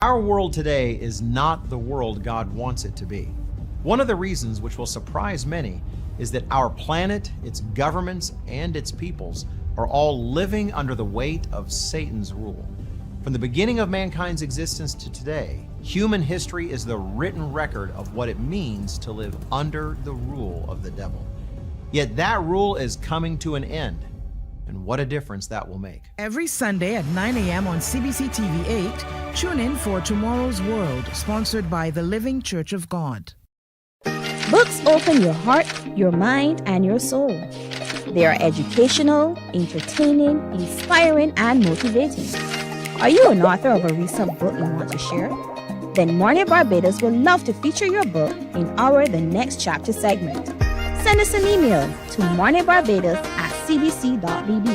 Our world today is not the world God wants it to be. One of the reasons, which will surprise many, is that our planet, its governments, and its peoples are all living under the weight of Satan's rule. From the beginning of mankind's existence to today, human history is the written record of what it means to live under the rule of the devil. Yet that rule is coming to an end, and what a difference that will make. Every Sunday at 9 a.m. on CBC TV 8, tune in for Tomorrow's World, sponsored by the Living Church of God. Books open your heart, your mind, and your soul. They are educational, entertaining, inspiring, and motivating. Are you an author of a recent book you want to share? Then Mornin Barbados would love to feature your book in our The Next Chapter segment. Send us an email to morninbarbados@cbc.bb.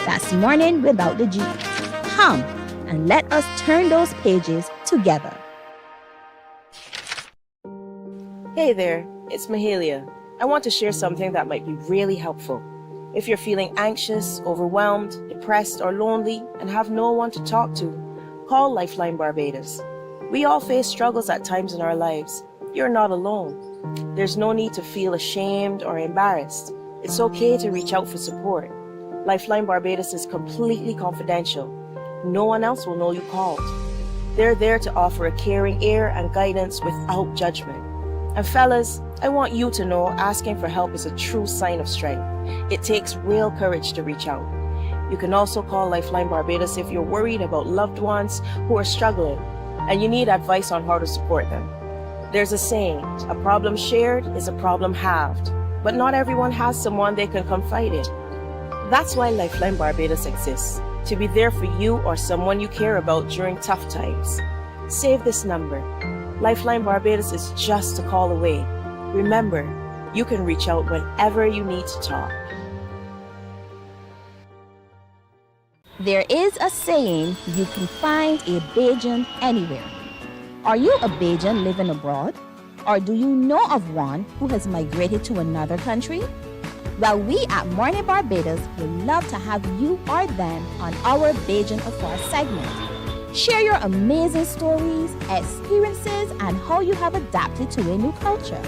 That's morning without the G. Come and let us turn those pages together. Hey there, it's Mahalia. I want to share something that might be really helpful. If you're feeling anxious, overwhelmed, depressed, or lonely and have no one to talk to, call Lifeline Barbados. We all face struggles at times in our lives. You're not alone. There's no need to feel ashamed or embarrassed. It's okay to reach out for support. Lifeline Barbados is completely confidential. No one else will know you called. They're there to offer a caring ear and guidance without judgment. And fellas, I want you to know asking for help is a true sign of strength. It takes real courage to reach out. You can also call Lifeline Barbados if you're worried about loved ones who are struggling and you need advice on how to support them. There's a saying, a problem shared is a problem halved, but not everyone has someone they can confide in. That's why Lifeline Barbados exists, to be there for you or someone you care about during tough times. Save this number. Lifeline Barbados is just a call away. Remember, you can reach out whenever you need to talk. There is a saying, you can find a Bajan anywhere. Are you a Bajan living abroad? Or do you know of one who has migrated to another country? Well, we at Mornin Barbados would love to have you or them on our Bajan Afar segment. Share your amazing stories, experiences, and how you have adapted to a new culture.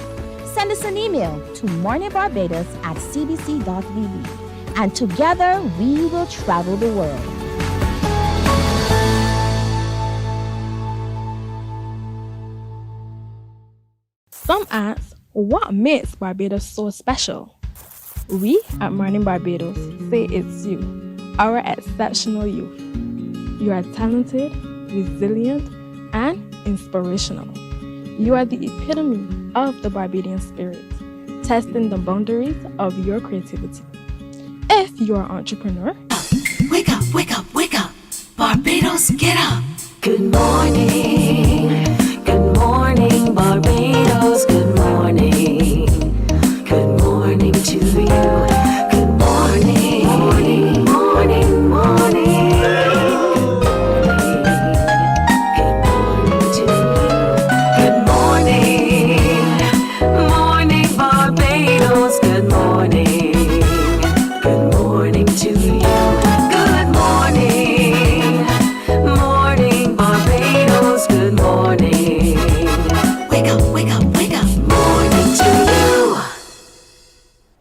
Send us an email to morninbarbados@cbc.bb, and together we will travel the world. Some ask, what makes Barbados so special? We at Mornin Barbados say it's you, our exceptional youth. You are talented, resilient, and inspirational. You are the epitome of the Barbadian spirit, testing the boundaries of your creativity. If you are an entrepreneur, wake up, wake up, wake up. Barbados, get up. Good morning. Good morning, Barbados. Good morning. Good morning to you. Good morning. Morning, morning, morning.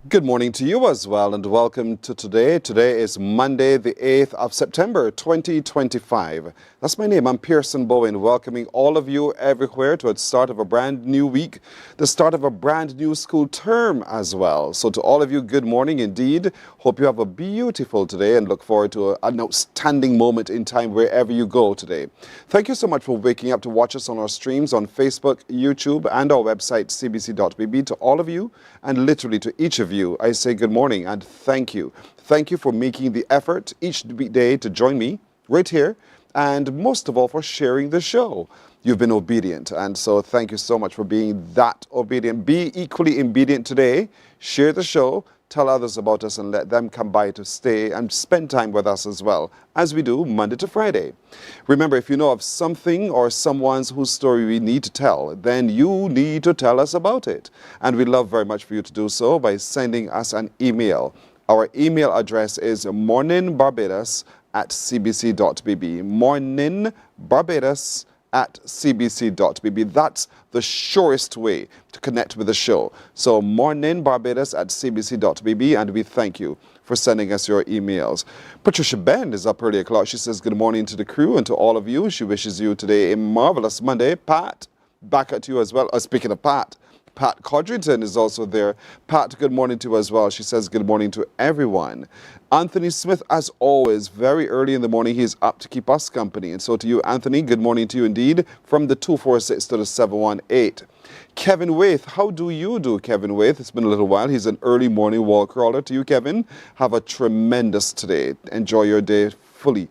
Good morning to you as well, and welcome to today. Today is Monday, the 8th of September, 2025. That's my name. I'm Pearson Bowen, welcoming all of you everywhere to the start of a brand new week, the start of a brand new school term as well. So to all of you, good morning indeed. Hope you have a beautiful today and look forward to an outstanding moment in time wherever you go today. Thank you so much for waking up to watch us on our streams on Facebook, YouTube, and our website, cbc.bb. To all of you, and literally to each of you, I say good morning and thank you. Thank you for making the effort each day to join me right here, and most of all for sharing the show. You've been obedient, and so thank you so much for being that obedient. Be equally obedient today. Share the show, tell others about us, and let them come by to stay and spend time with us as well, as we do Monday to Friday. Remember, if you know of something or someone whose story we need to tell, then you need to tell us about it. And we'd love very much for you to do so by sending us an email. Our email address is morninbarbados@cbc.bb. morninbarbados cbc.bb. That's the surest way to connect with the show. So Mornin Barbados at cbc.bb, and we thank you for sending us your emails. Patricia Ben is up early o'clock. She says good morning to the crew and to all of you. She wishes you today a marvelous Monday. Pat, back at you as well. Speaking of Pat Codrington is also there. Pat, good morning to you as well. She says good morning to everyone. Anthony Smith, as always, very early in the morning, he's up to keep us company. And so to you, Anthony, good morning to you indeed, from the 246 to the 718. Kevin Waith, how do you do, Kevin Waith? It's been a little while. He's an early morning wall crawler. To you, Kevin, have a tremendous today. Enjoy your day fully.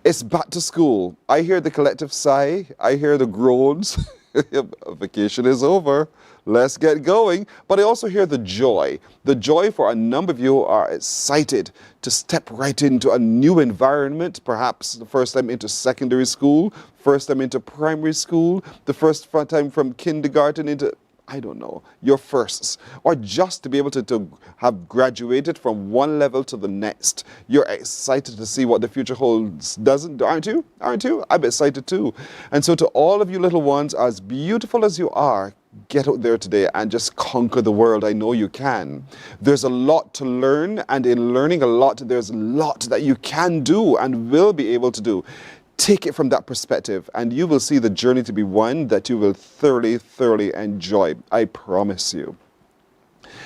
It's back to school. I hear the collective sigh. I hear the groans. Vacation is over. Let's get going. But I also hear the joy. The joy for a number of you are excited to step right into a new environment, perhaps the first time into secondary school, first time into primary school, the first time from kindergarten into, I don't know, your firsts, or just to be able to have graduated from one level to the next. You're excited to see what the future holds, aren't you? Aren't you? I'm excited too. And so to all of you little ones, as beautiful as you are, get out there today and just conquer the world. I know you can. There's a lot to learn, and in learning a lot, there's a lot that you can do and will be able to do. Take it from that perspective, and you will see the journey to be one that you will thoroughly, thoroughly enjoy. I promise you.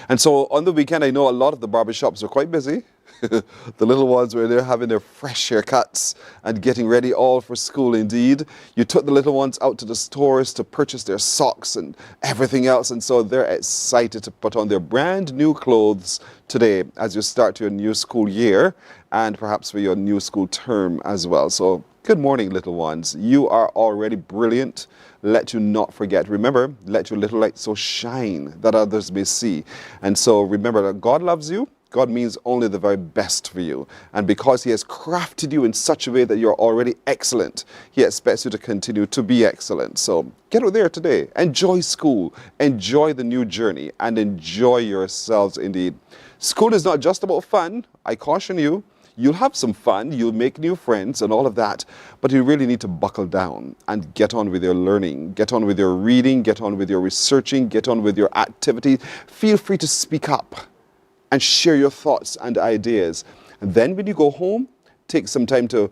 And so on the weekend, I know a lot of the barbershops are quite busy. The little ones were there having their fresh haircuts and getting ready all for school indeed. You took the little ones out to the stores to purchase their socks and everything else, and so they're excited to put on their brand new clothes today as you start your new school year and perhaps for your new school term as well. So good morning, little ones. You are already brilliant. Let you not forget. Remember, let your little light so shine that others may see. And so remember that God loves you. God means only the very best for you. And because he has crafted you in such a way that you're already excellent, he expects you to continue to be excellent. So get out there today. Enjoy school. Enjoy the new journey. And enjoy yourselves indeed. School is not just about fun. I caution you. You'll have some fun, you'll make new friends and all of that, but you really need to buckle down and get on with your learning, get on with your reading, get on with your researching, get on with your activities. Feel free to speak up and share your thoughts and ideas. And then when you go home, take some time to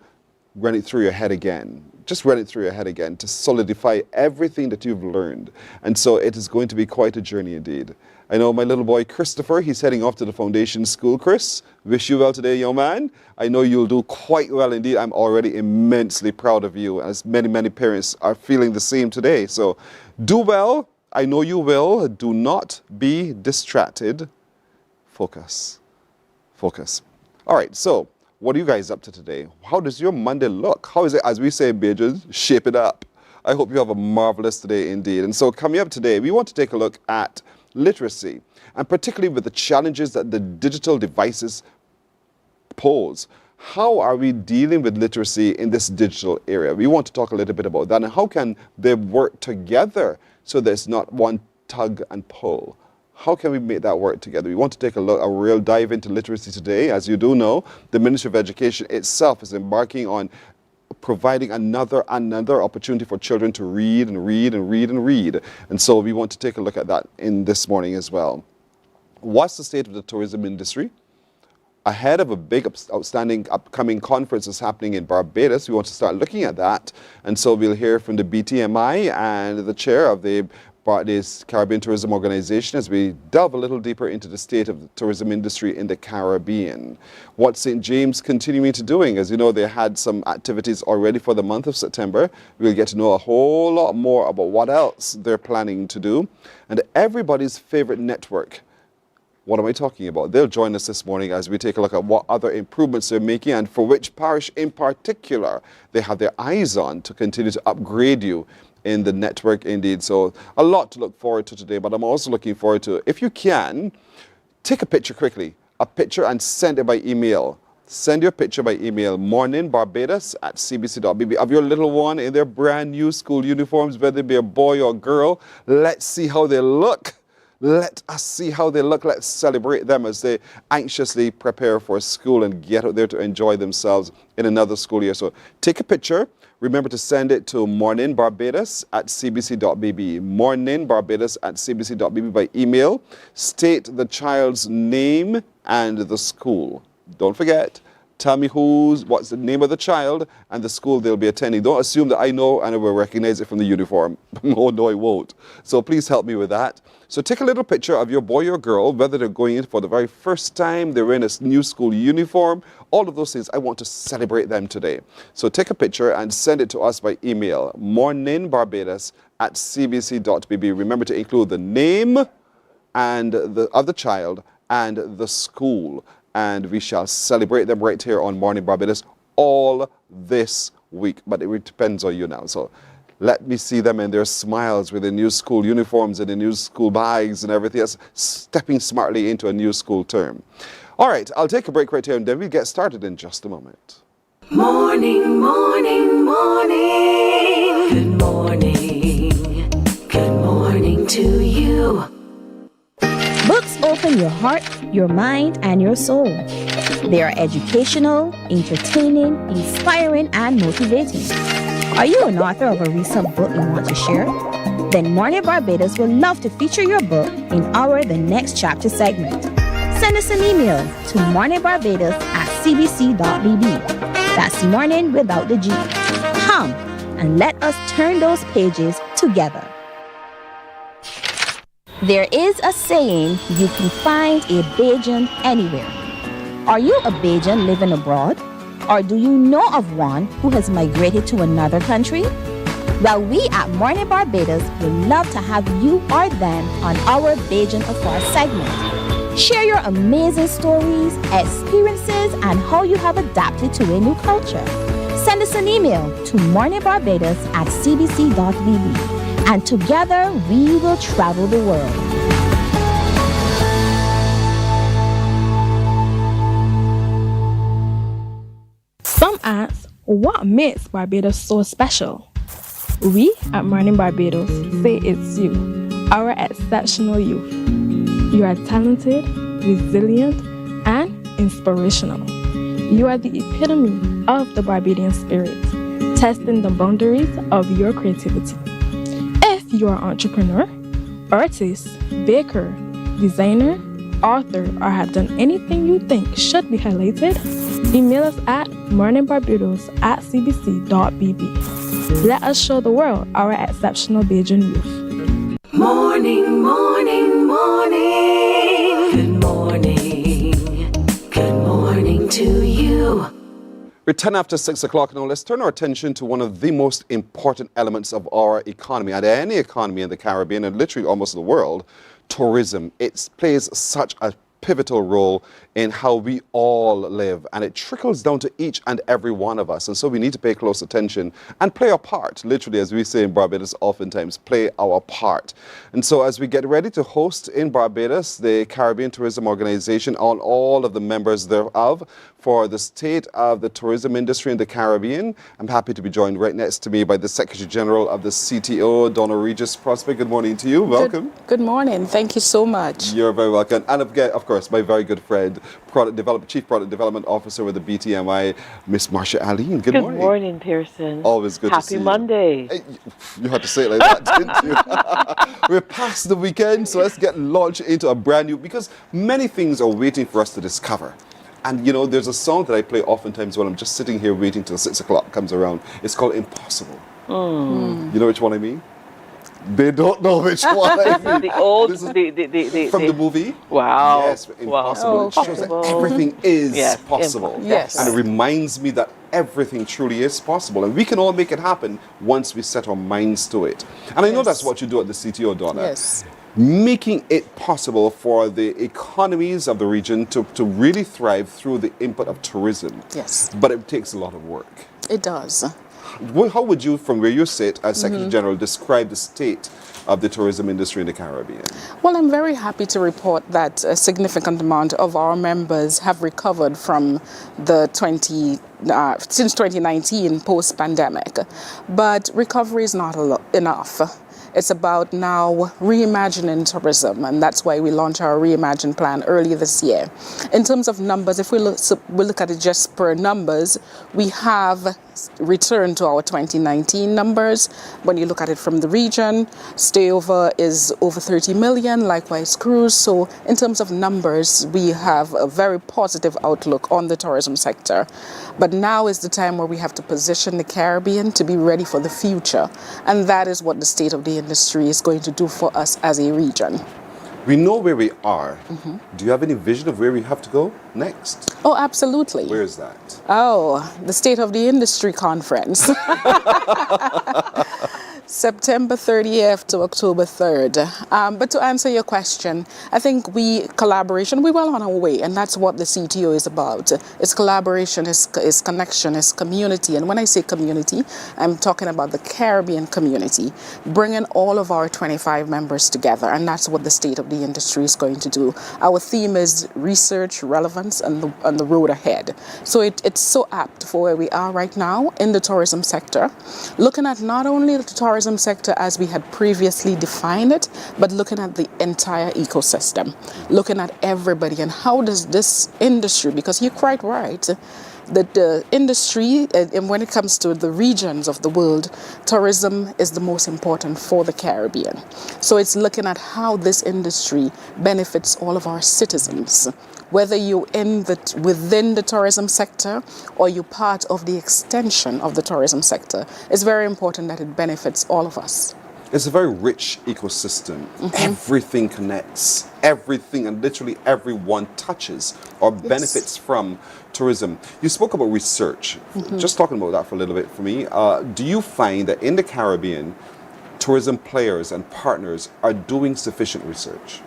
run it through your head again. Just run it through your head again to solidify everything that you've learned. And so it is going to be quite a journey indeed. I know my little boy Christopher, he's heading off to the foundation school. Chris, wish you well today, young man. I know you'll do quite well indeed. I'm already immensely proud of you, as many, many parents are feeling the same today. So do well. I know you will. Do not be distracted. Focus. Focus. All right, so what are you guys up to today? How does your Monday look? How is it, as we say in Bajans, shape it up? I hope you have a marvelous day indeed. And so coming up today, we want to take a look at literacy, and particularly with the challenges that the digital devices pose. How are we dealing with literacy in this digital area? We want to talk a little bit about that, and how can they work together so there's not one tug and pull. How can we make that work together? We want to take a real dive into literacy today. As you do know, the Ministry of Education itself is embarking on providing another opportunity for children to read and read and read and read. And so we want to take a look at that in this morning as well. What's the state of the tourism industry? Ahead of a big, outstanding, upcoming conference that's happening in Barbados, we want to start looking at that. And so we'll hear from the BTMI and the chair of the Barbados Caribbean Tourism Organization as we delve a little deeper into the state of the tourism industry in the Caribbean. What St. James continuing to doing? As you know, they had some activities already for the month of September. We'll get to know a whole lot more about what else they're planning to do. And everybody's favorite network. What am I talking about? They'll join us this morning as we take a look at what other improvements they're making and for which parish in particular they have their eyes on to continue to upgrade you in the network indeed. So a lot to look forward to today, but I'm also looking forward to, if you can, take a picture quickly, a picture, and send it by email. Send your picture by email, morninbarbados@cbc.bb, of your little one in their brand new school uniforms, whether it be a boy or girl. Let's see how they look. Let us see how they look. Let's celebrate them as they anxiously prepare for school and get out there to enjoy themselves in another school year. So take a picture, remember to send it to Mornin Barbados at cbc.bb. Mornin Barbados at cbc.bb by email. State the child's name and the school. Don't forget. Tell me what's the name of the child and the school they'll be attending. Don't assume that I know and I will recognize it from the uniform. Oh, no, I won't. So please help me with that. So take a little picture of your boy or girl, whether they're going in for the very first time, they're in a new school uniform, all of those things. I want to celebrate them today. So take a picture and send it to us by email, morninbarbados at cbc.bb. Remember to include the name and of the child and the school. And we shall celebrate them right here on Mornin Barbados all this week. But it depends on you now. So let me see them and their smiles with their new school uniforms and the new school bags and everything else, stepping smartly into a new school term. All right, I'll take a break right here and then we'll get started in just a moment. Morning, morning, morning. Good morning. Good morning to you. Books open your heart, your mind, and your soul. They are educational, entertaining, inspiring, and motivating. Are you an author of a recent book you want to share? Then Mornin Barbados would love to feature your book in our The Next Chapter segment. Send us an email to morninbarbados@cbc.bb. That's morning without the G. Come and let us turn those pages together. There is a saying, you can find a Bajan anywhere. Are you a Bajan living abroad? Or do you know of one who has migrated to another country? Well, we at Mornin Barbados would love to have you or them on our Bajan Afar segment. Share your amazing stories, experiences, and how you have adapted to a new culture. Send us an email to morninbarbados@cbc.bb. And together we will travel the world. Some ask, what makes Barbados so special? We at Mornin Barbados say it's you, our exceptional youth. You are talented, resilient, and inspirational. You are the epitome of the Barbadian spirit, testing the boundaries of your creativity. If you are an entrepreneur, artist, baker, designer, author, or have done anything you think should be highlighted, email us at morninbarbados@cbc.bb. Let us show the world our exceptional Bajan youth. Morning, morning, morning. Good morning. Good morning to you. We're 10 after 6 o'clock now. Let's turn our attention to one of the most important elements of our economy, and any economy in the Caribbean and literally almost the world, tourism. It plays such a pivotal role in how we all live, and it trickles down to each and every one of us. And so we need to pay close attention and play our part. Literally, as we say in Barbados, oftentimes play our part. And so as we get ready to host in Barbados the Caribbean Tourism Organization on all of the members thereof for the state of the tourism industry in the Caribbean, I'm happy to be joined right next to me by the Secretary General of the CTO, Donna Regis Prospect. Good morning to you. Welcome. Good morning. Thank you so much. You're very welcome. And of course, my very good friend, Chief Product Development Officer with the BTMI, Miss Marsha Aline. Good morning. Good morning, Pearson. Always good to see you. Happy Monday. Hey, you had to say it like that, didn't you? We're past the weekend, so let's get launched into a brand new, because many things are waiting for us to discover. And, you know, there's a song that I play oftentimes when I'm just sitting here waiting till 6 o'clock comes around. It's called Impossible. You know which one I mean? They don't know which one I mean. The old, from the movie? Wow. Yes, Impossible. Wow. It shows that everything is possible. Yes. And it reminds me that everything truly is possible. And we can all make it happen once we set our minds to it. And I know that's what you do at the CTO, Donna. Yes. Making it possible for the economies of the region to really thrive through the input of tourism. Yes. But it takes a lot of work. It does. How would you, from where you sit as Secretary General, describe the state of the tourism industry in the Caribbean? Well, I'm very happy to report that a significant amount of our members have recovered from the since 2019 post-pandemic. But recovery is not enough. It's about now reimagining tourism, and that's why we launched our Reimagine plan earlier this year. In terms of numbers, if we look at it just per numbers, we have returned to our 2019 numbers. When you look at it from the region, stayover is over 30 million, likewise cruise. So in terms of numbers, we have a very positive outlook on the tourism sector. But now is the time where we have to position the Caribbean to be ready for the future. And that is what the state of the industry is going to do for us as a region. We know where we are. Do you have any vision of where we have to go next? Oh, absolutely. Where is that? Oh, the State of the Industry Conference. September 30th to October 3rd. But to answer your question, I think we're well on our way, and that's what the CTO is about. It's collaboration, it's connection, it's community. And when I say community, I'm talking about the Caribbean community, bringing all of our 25 members together, and that's what the State of the Industry is going to do. Our theme is research, relevance, and the road ahead. So it's so apt for where we are right now in the tourism sector, looking at not only the tourism sector as we had previously defined it, but looking at the entire ecosystem, looking at everybody and how does this industry, because you're quite right, that the industry, and when it comes to the regions of the world, tourism is the most important for the Caribbean. So it's looking at how this industry benefits all of our citizens. Whether you're within the tourism sector or you're part of the extension of the tourism sector, it's very important that it benefits all of us. It's a very rich ecosystem. Everything connects. Everything and literally everyone touches or benefits from tourism. You spoke about research. Just talking about that for a little bit for me. Do you find that in the Caribbean, tourism players and partners are doing sufficient research?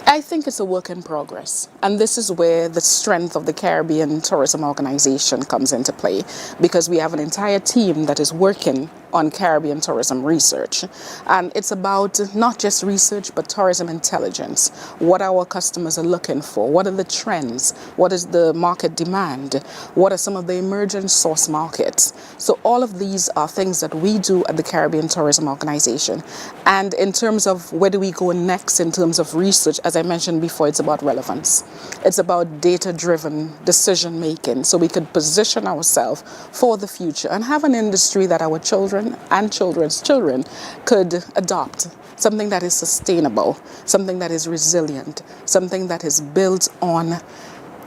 I think it's a work in progress, and this is where the strength of the Caribbean Tourism Organization comes into play, because we have an entire team that is working on Caribbean tourism research. And it's about not just research, but tourism intelligence. What our customers are looking for, what are the trends, what is the market demand, what are some of the emerging source markets. So all of these are things that we do at the Caribbean Tourism Organization. And in terms of where do we go next in terms of research, as I mentioned before, it's about relevance. It's about data-driven decision making, so we could position ourselves for the future and have an industry that our children and children's children could adopt. Something that is sustainable, something that is resilient, something that is built on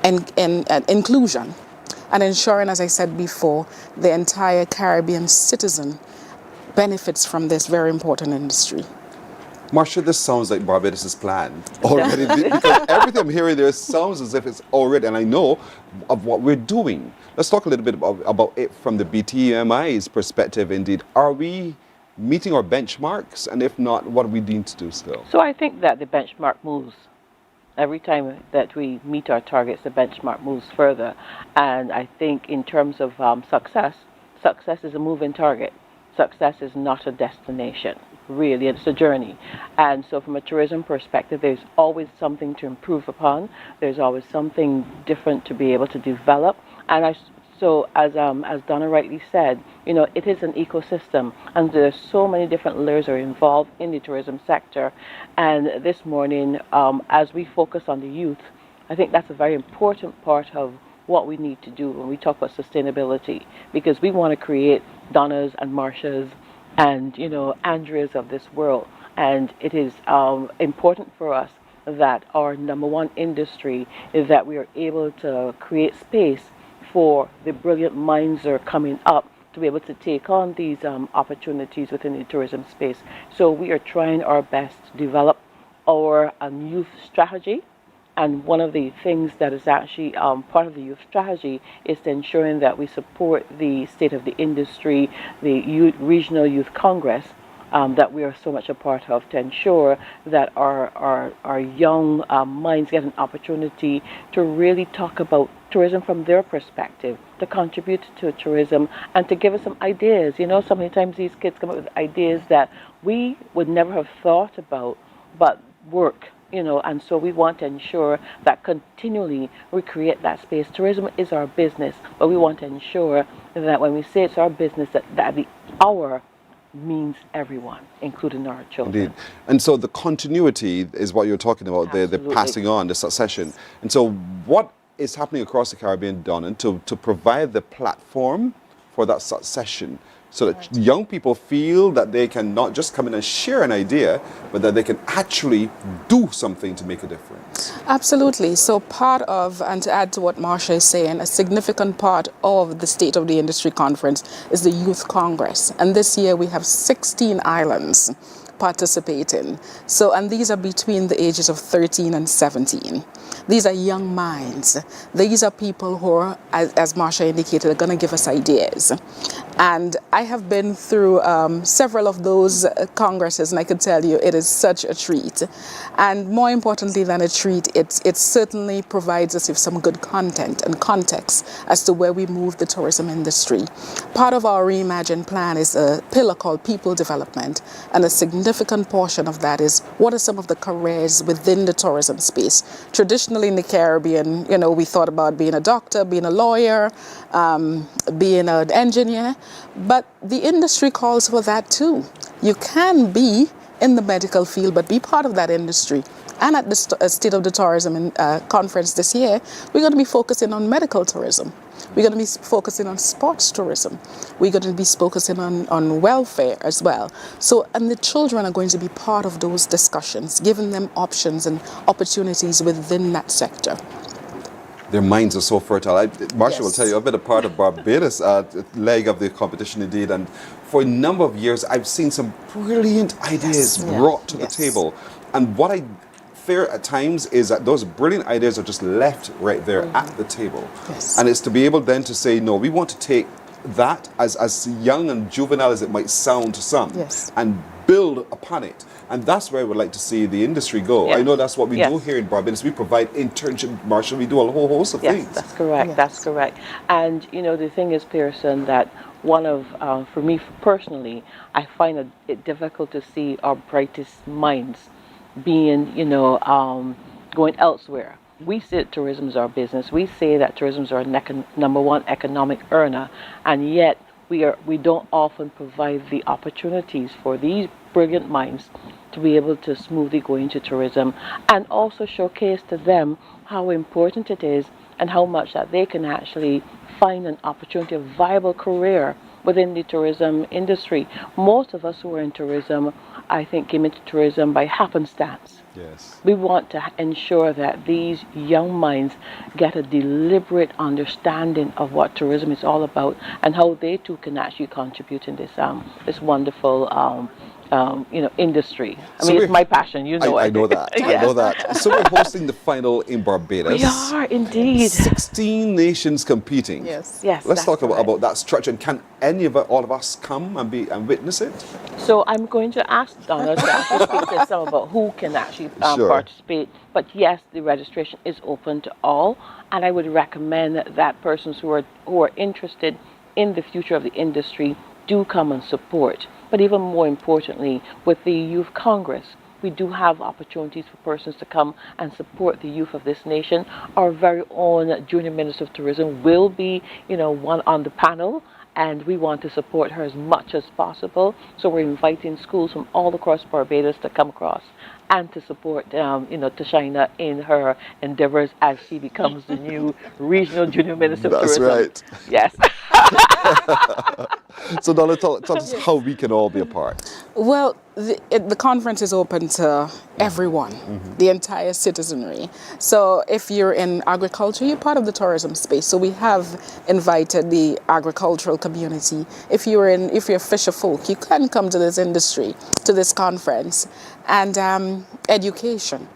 inclusion and ensuring, as I said before, the entire Caribbean citizen benefits from this very important industry. Marcia, this sounds like Barbados' plan already, because everything I'm hearing there sounds as if it's already, and I know of what we're doing. Let's talk a little bit about it from the BTMI's perspective indeed. Are we meeting our benchmarks? And if not, what do we need to do still? So I think that the benchmark moves. Every time that we meet our targets, the benchmark moves further. And I think in terms of success is a moving target. Success is not a destination. Really, it's a journey. And so from a tourism perspective, there's always something to improve upon. There's always something different to be able to develop. And so as Donna rightly said, it is an ecosystem, and there's so many different layers are involved in the tourism sector. And this morning, as we focus on the youth, I think that's a very important part of what we need to do when we talk about sustainability, because we want to create Donnas and Marcias and Andreas of this world. And it is important for us that our number one industry is that we are able to create space for the brilliant minds that are coming up to be able to take on these opportunities within the tourism space. So we are trying our best to develop our youth strategy. And one of the things that is actually part of the youth strategy is to ensuring that we support the state of the industry, the Regional Youth Congress, that we are so much a part of, to ensure that our young minds get an opportunity to really talk about tourism from their perspective, to contribute to tourism and to give us some ideas. So many times these kids come up with ideas that we would never have thought about, but work and so we want to ensure that continually we create that space. Tourism is our business, but we want to ensure that when we say it's our business, that the our means everyone, including our children. Indeed. And so the continuity is what you're talking about, the passing on, the succession. And so what is happening across the Caribbean, Donnan, to provide the platform for that succession, so that young people feel that they can not just come in and share an idea, but that they can actually do something to make a difference? Absolutely. So part of, and to add to what Marsha is saying, a significant part of the State of the Industry Conference is the Youth Congress. And this year we have 16 islands participating. So, and these are between the ages of 13 and 17. These are young minds. These are people who are, as Marsha indicated, are going to give us ideas. And I have been through several of those congresses, and I can tell you it is such a treat. And more importantly than a treat, it certainly provides us with some good content and context as to where we move the tourism industry. Part of our Reimagine plan is a pillar called People Development, and a significant portion of that is what are some of the careers within the tourism space. Traditionally in the Caribbean, we thought about being a doctor, being a lawyer, being an engineer, but the industry calls for that too. You can be in the medical field, but be part of that industry. And at the State of the Tourism Conference this year, we're going to be focusing on medical tourism. We're going to be focusing on sports tourism. We're going to be focusing on welfare as well. So, and the children are going to be part of those discussions, giving them options and opportunities within that sector. Their minds are so fertile. Marsha will tell you, I've been a part of Barbados leg of the competition indeed, and for a number of years I've seen some brilliant ideas brought to the table. And what I fear at times is that those brilliant ideas are just left right there at the table. And it's to be able then to say, no, we want to take that, as young and juvenile as it might sound to some, and build upon it. And that's where I would like to see the industry go. I know that's what we do here in Barbados. We provide internship, Marshall. We do a whole host of things. That's correct. That's correct. And, the thing is, Pearson, that one of, for me personally, I find it difficult to see our brightest minds being, going elsewhere. We say that tourism is our business. We say that tourism is our number one economic earner, and yet we don't often provide the opportunities for these brilliant minds to be able to smoothly go into tourism, and also showcase to them how important it is and how much that they can actually find an opportunity, a viable career within the tourism industry. Most of us who are in tourism, I think, came into tourism by happenstance. We want to ensure that these young minds get a deliberate understanding of what tourism is all about and how they too can actually contribute in this wonderful industry. I mean, it's my passion, I know that. I know that. So we're hosting the final in Barbados. We are indeed. 16 nations competing. Let's talk about that structure. And can all of us come and witness it? So I'm going to ask Donna to actually speak to some about who can actually participate. But yes, the registration is open to all, and I would recommend that persons who are interested in the future of the industry do come and support. But even more importantly, with the Youth Congress, we do have opportunities for persons to come and support the youth of this nation. Our very own Junior Minister of Tourism will be, one on the panel, and we want to support her as much as possible. So we're inviting schools from all across Barbados to come across and to support, Tashina in her endeavors as she becomes the new Regional Junior Minister of Tourism. That's right. Yes. So, Donna, tell us how we can all be a part. Well, the conference is open to everyone, the entire citizenry. So if you're in agriculture, you're part of the tourism space. So we have invited the agricultural community. If you're fisher folk, you can come to this industry, to this conference. And education.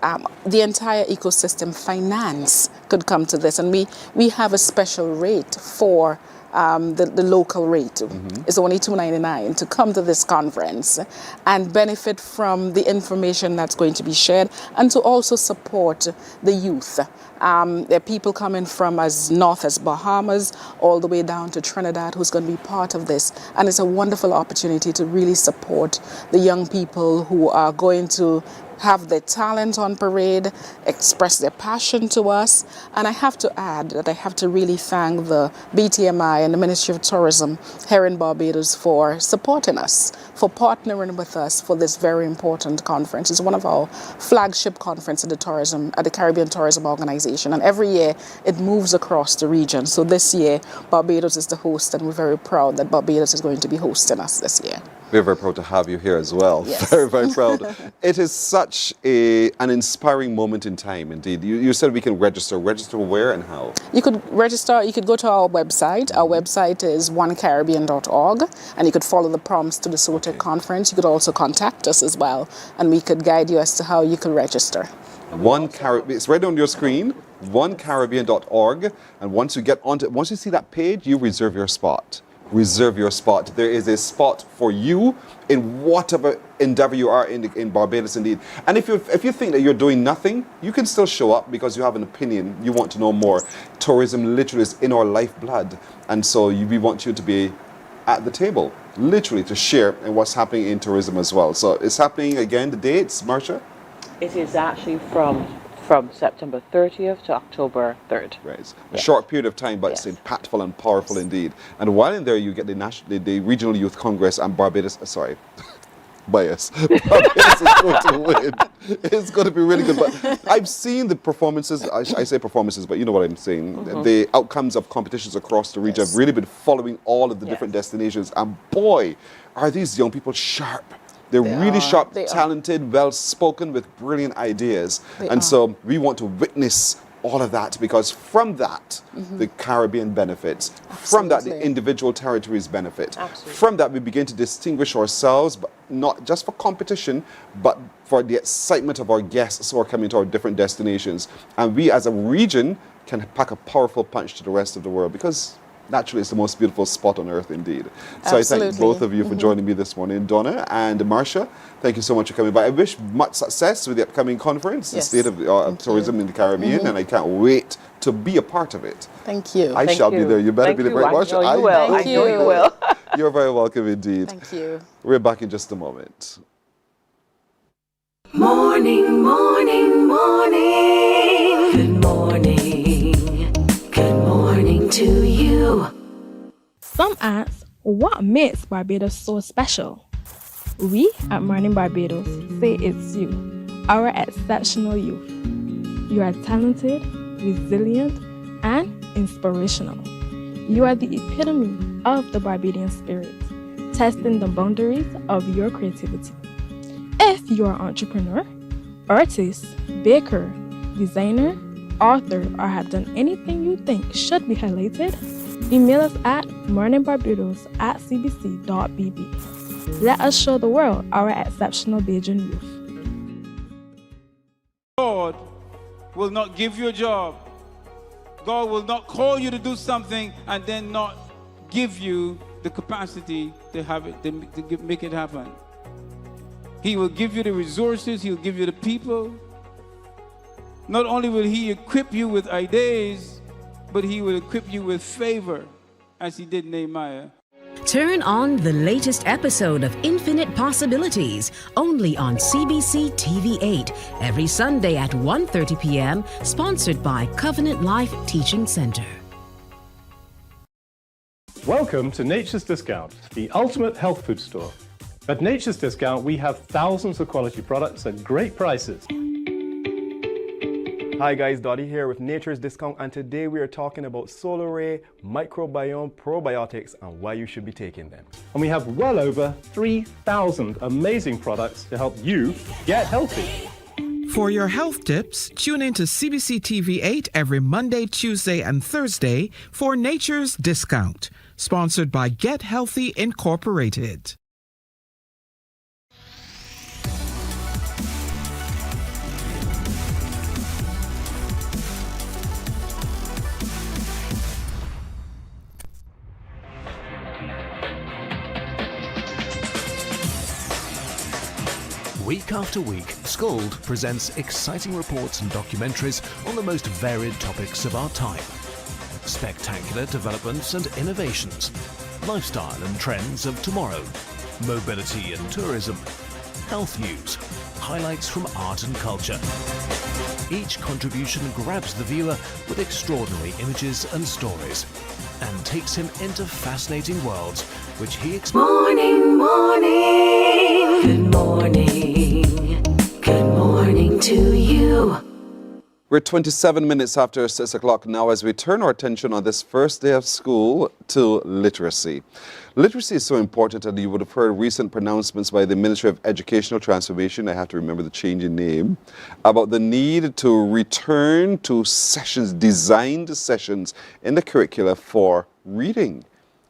The entire ecosystem, finance could come to this. And we have a special rate for the local rate. It's only $2.99 to come to this conference and benefit from the information that's going to be shared, and to also support the youth. There are people coming from as north as Bahamas all the way down to Trinidad who's going to be part of this. And it's a wonderful opportunity to really support the young people who are going to have their talent on parade, express their passion to us. And I have to add that I have to really thank the BTMI and the Ministry of Tourism here in Barbados for supporting us, for partnering with us for this very important conference. It's one of our flagship conferences at the Caribbean Tourism Organization. And every year it moves across the region. So this year, Barbados is the host, and we're very proud that Barbados is going to be hosting us this year. We're very proud to have you here as well. Yes. Very, very proud. It is such an inspiring moment in time, indeed. You said we can register. Register where and how? You could register, you could go to our website. Our website is onecaribbean.org, and you could follow the prompts to the SOTEC conference. You could also contact us as well, and we could guide you as to how you could register. It's right on your screen, onecaribbean.org, and once you see that page, you reserve your spot. Reserve your spot. There is a spot for you in whatever endeavor you are in Barbados, indeed. And if you think that you're doing nothing, you can still show up because you have an opinion. You want to know more. Tourism literally is in our lifeblood, and so we want you to be at the table, literally to share in what's happening in tourism as well. So it's happening again. The dates, Marcia? It is actually from September 30th to October 3rd. Right. A short period of time, but it's impactful and powerful indeed. And while in there, you get the Regional Youth Congress and Barbados, bias. Barbados is going to win. It's going to be really good. But I've seen the performances, I say performances, but you know what I'm saying. The outcomes of competitions across the region. I've really been following all of the different destinations. And boy, are these young people sharp. They're really sharp, talented, well-spoken with brilliant ideas. So we want to witness all of that, because from that, the Caribbean benefits. From that, the individual territories benefit. From that, we begin to distinguish ourselves, but not just for competition, but for the excitement of our guests who are coming to our different destinations. And we as a region can pack a powerful punch to the rest of the world, because naturally, it's the most beautiful spot on earth indeed. So I thank both of you for joining me this morning. Donna and Marcia, thank you so much for coming by. I wish much success with the upcoming conference, the State of Tourism in the Caribbean, and I can't wait to be a part of it. Thank you. I shall be there. You better be there, right, Marcia? I know you will. I know you will. You're very welcome indeed. Thank you. We're back in just a moment. Morning, morning, morning. Good morning. Good morning to you. Some ask, what makes Barbados so special? We at Mornin Barbados say it's you, our exceptional youth. You are talented, resilient, and inspirational. You are the epitome of the Barbadian spirit, testing the boundaries of your creativity. If you are an entrepreneur, artist, baker, designer, author, or have done anything you think should be highlighted, email us at morninbarbados@cbc.bb. Let us show the world our exceptional Bajan youth. God will not give you a job. God will not call you to do something and then not give you the capacity to have it, to make it happen. He will give you the resources, he'll give you the people. Not only will he equip you with ideas, but he will equip you with favor, as he did Nehemiah. Turn on the latest episode of Infinite Possibilities, only on CBC TV8, every Sunday at 1:30 p.m., sponsored by Covenant Life Teaching Center. Welcome to Nature's Discount, the ultimate health food store. At Nature's Discount, we have thousands of quality products at great prices. Hi guys, Dottie here with Nature's Discount, and today we are talking about solar ray, microbiome, probiotics, and why you should be taking them. And we have well over 3,000 amazing products to help you get healthy. For your health tips, tune in to CBC TV8 every Monday, Tuesday, and Thursday for Nature's Discount, sponsored by Get Healthy Incorporated. Week after week, Scold presents exciting reports and documentaries on the most varied topics of our time. Spectacular developments and innovations, lifestyle and trends of tomorrow, mobility and tourism, health news, highlights from art and culture. Each contribution grabs the viewer with extraordinary images and stories and takes him into fascinating worlds which he Morning, morning. Good morning. Good morning to you. We're 27 minutes after 6 o'clock now as we turn our attention on this first day of school to literacy. Literacy is so important, and you would have heard recent pronouncements by the Ministry of Educational Transformation, I have to remember the change in name, about the need to return to sessions, designed sessions in the curricula for reading.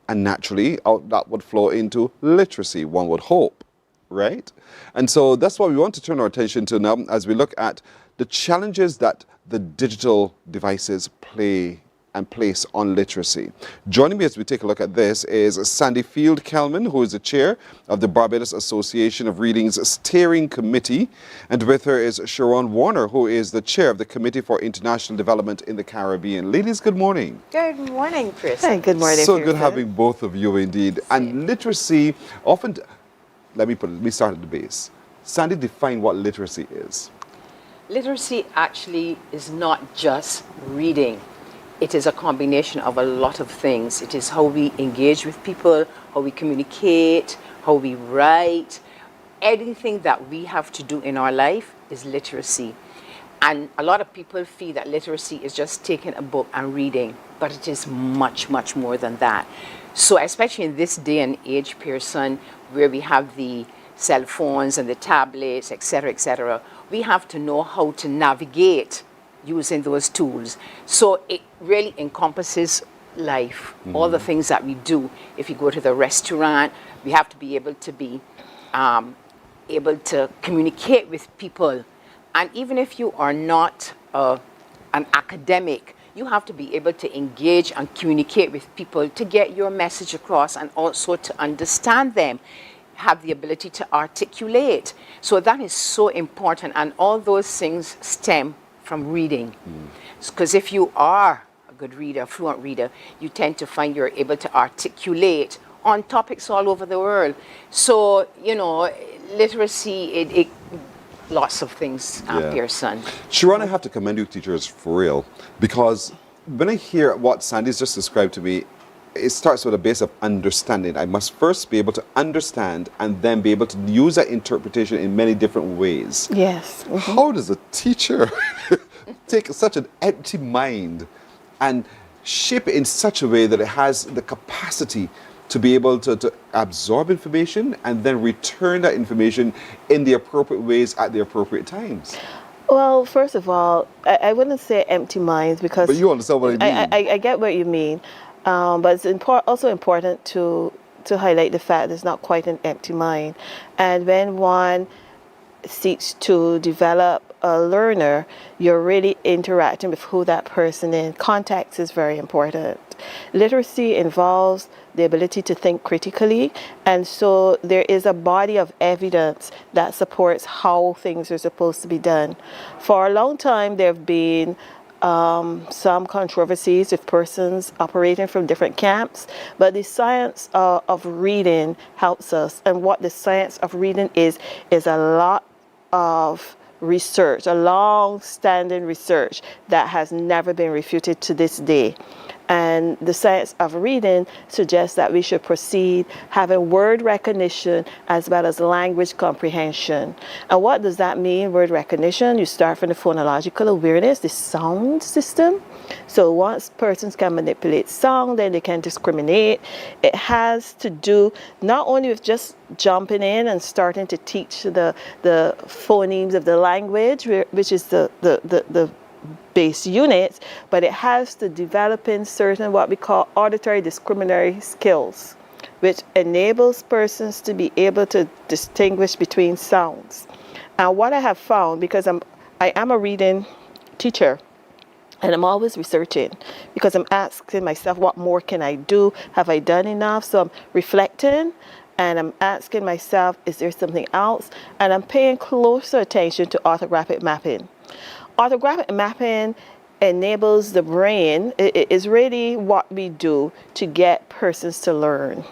And naturally, that would flow into literacy, one would hope, right? And so that's what we want to turn our attention to now as we look at the challenges that the digital devices play and place on literacy. Joining me as we take a look at this is Sandy Field-Kelman, who is the chair of the Barbados Association of Reading's Steering Committee. And with her is Sharon Warner, who is the chair of the Committee for International Development in the Caribbean. Ladies, good morning. Good morning, Chris. Hey, good morning. So good having both of you indeed. And literacy, often, let me start at the base. Sandy, define what literacy is. Literacy actually is not just reading. It is a combination of a lot of things. It is how we engage with people, how we communicate, how we write. Anything that we have to do in our life is literacy. And a lot of people feel that literacy is just taking a book and reading, but it is much, much more than that. So especially in this day and age, Pearson, where we have the cell phones and the tablets, etc., we have to know how to navigate using those tools. So it really encompasses life, all the things that we do. If you go to the restaurant, we have to be able to communicate with people. And even if you are not an academic, you have to be able to engage and communicate with people to get your message across and also to understand them, have the ability to articulate. So that is so important, and all those things stem from reading. Because if you are a good reader, fluent reader, you tend to find you're able to articulate on topics all over the world. So, you know, literacy, it lots of things, Pearson. Sharon, I have to commend you teachers for real, because when I hear what Sandy's just described to me, it starts with a base of understanding. I must first be able to understand and then be able to use that interpretation in many different ways. Yes. How does a teacher take such an empty mind and shape it in such a way that it has the capacity to be able to absorb information and then return that information in the appropriate ways at the appropriate times? Well, first of all, I wouldn't say empty minds, because... But you understand what I mean. I get what you mean. But it's also important to highlight the fact that it's not quite an empty mind. And when one seeks to develop a learner, you're really interacting with who that person is. Context is very important. Literacy involves the ability to think critically, and so there is a body of evidence that supports how things are supposed to be done. For a long time, there have been some controversies with persons operating from different camps, but the science of reading helps us. And what the science of reading is a lot of research, a long-standing research that has never been refuted to this day. And the science of reading suggests that we should proceed having word recognition as well as language comprehension. And what does that mean, word recognition? You start from the phonological awareness, the sound system. So once persons can manipulate sound, then they can discriminate. It has to do not only with just jumping in and starting to teach the phonemes of the language, which is the base units, but it has to develop in certain what we call auditory discriminatory skills, which enables persons to be able to distinguish between sounds. And what I have found, because I am a reading teacher, and I'm always researching, because I'm asking myself, what more can I do? Have I done enough? So I'm reflecting, and I'm asking myself, is there something else? And I'm paying closer attention to orthographic mapping. Orthographic mapping enables the brain. It is really what we do to get persons to learn.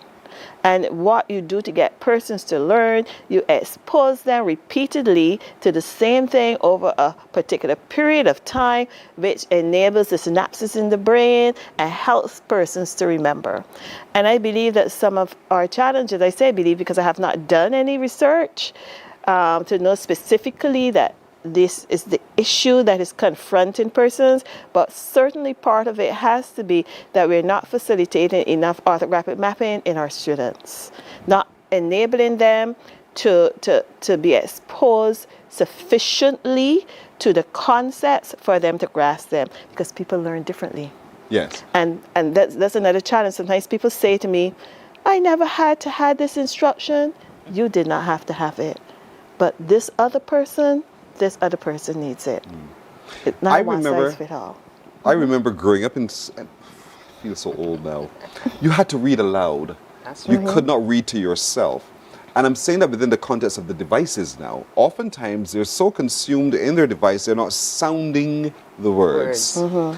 And what you do to get persons to learn, you expose them repeatedly to the same thing over a particular period of time, which enables the synapses in the brain and helps persons to remember. And I believe that some of our challenges, I say I believe because I have not done any research to know specifically that this is the issue that is confronting persons, but certainly part of it has to be that we're not facilitating enough orthographic mapping in our students, not enabling them to be exposed sufficiently to the concepts for them to grasp them, because people learn differently. Yes. And that's another challenge. Sometimes people say to me, I never had to have this instruction. You did not have to have it. But this other person needs it. It's not one size fits all. I remember growing up I feel so old now. You had to read aloud. That's You right. could not read to yourself. And I'm saying that within the context of the devices now. Oftentimes, they're so consumed in their device, they're not sounding the words.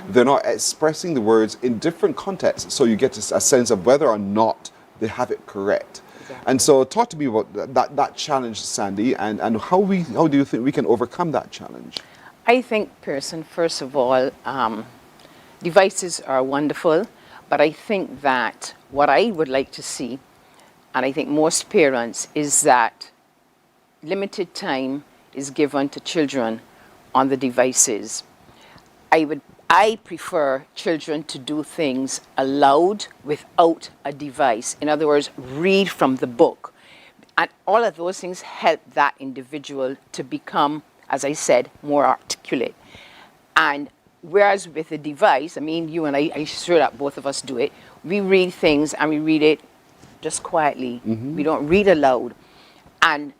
They're not expressing the words in different contexts. So you get a sense of whether or not they have it correct. And so talk to me about that challenge, Sandy, and how do you think we can overcome that challenge? I think, Pearson, first of all, devices are wonderful, but I think that what I would like to see, and I think most parents, is that limited time is given to children on the devices. I prefer children to do things aloud without a device. In other words, read from the book. And all of those things help that individual to become, as I said, more articulate. And whereas with a device, I mean, you and I'm sure that both of us do it, we read things and we read it just quietly. We don't read aloud. And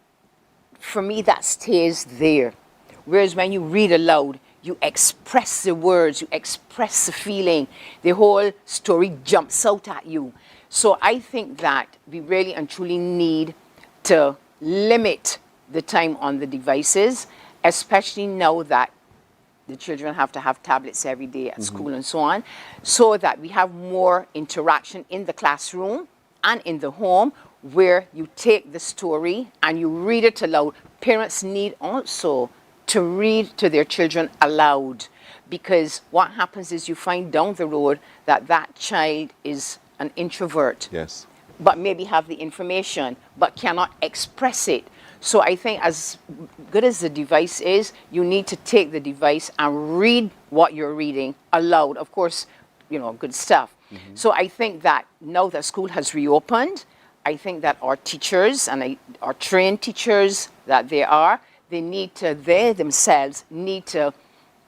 for me, that stays there. Whereas when you read aloud, you express the words, you express the feeling, the whole story jumps out at you. So I think that we really and truly need to limit the time on the devices, especially now that the children have to have tablets every day at school and so on, so that we have more interaction in the classroom and in the home, where you take the story and you read it aloud. Parents need also to read to their children aloud, because what happens is you find down the road that child is an introvert. Yes. But maybe have the information, but cannot express it. So I think as good as the device is, you need to take the device and read what you're reading aloud. Of course, good stuff. So I think that now that school has reopened, I think that our teachers and our trained teachers that they themselves need to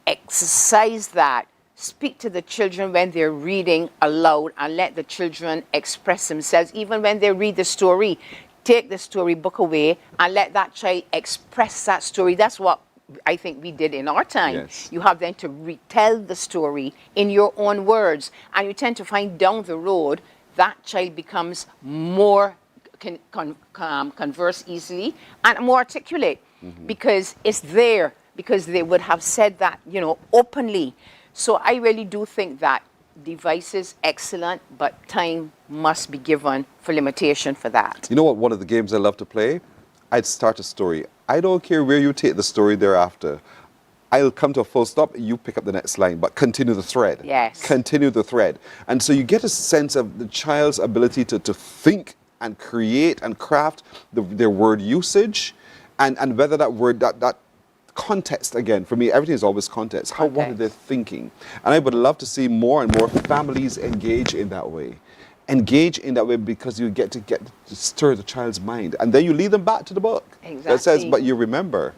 exercise that. Speak to the children when they're reading aloud and let the children express themselves. Even when they read the story, take the storybook away and let that child express that story. That's what I think we did in our time. Yes. You have then to retell the story in your own words. And you tend to find down the road that child becomes more can converse easily and more articulate. Because it's there, because they would have said that, openly. So I really do think that devices, excellent, but time must be given for limitation for that. You know what, one of the games I love to play? I'd start a story. I don't care where you take the story thereafter. I'll come to a full stop, you pick up the next line, but continue the thread. Yes. Continue the thread. And so you get a sense of the child's ability to think and create and craft their word usage. And whether that word, that context, again, for me, everything is always context. What are they thinking? And I would love to see more and more families engage in that way. Engage in that way because you get to stir the child's mind. And then you lead them back to the book. Exactly. That says, but you remember.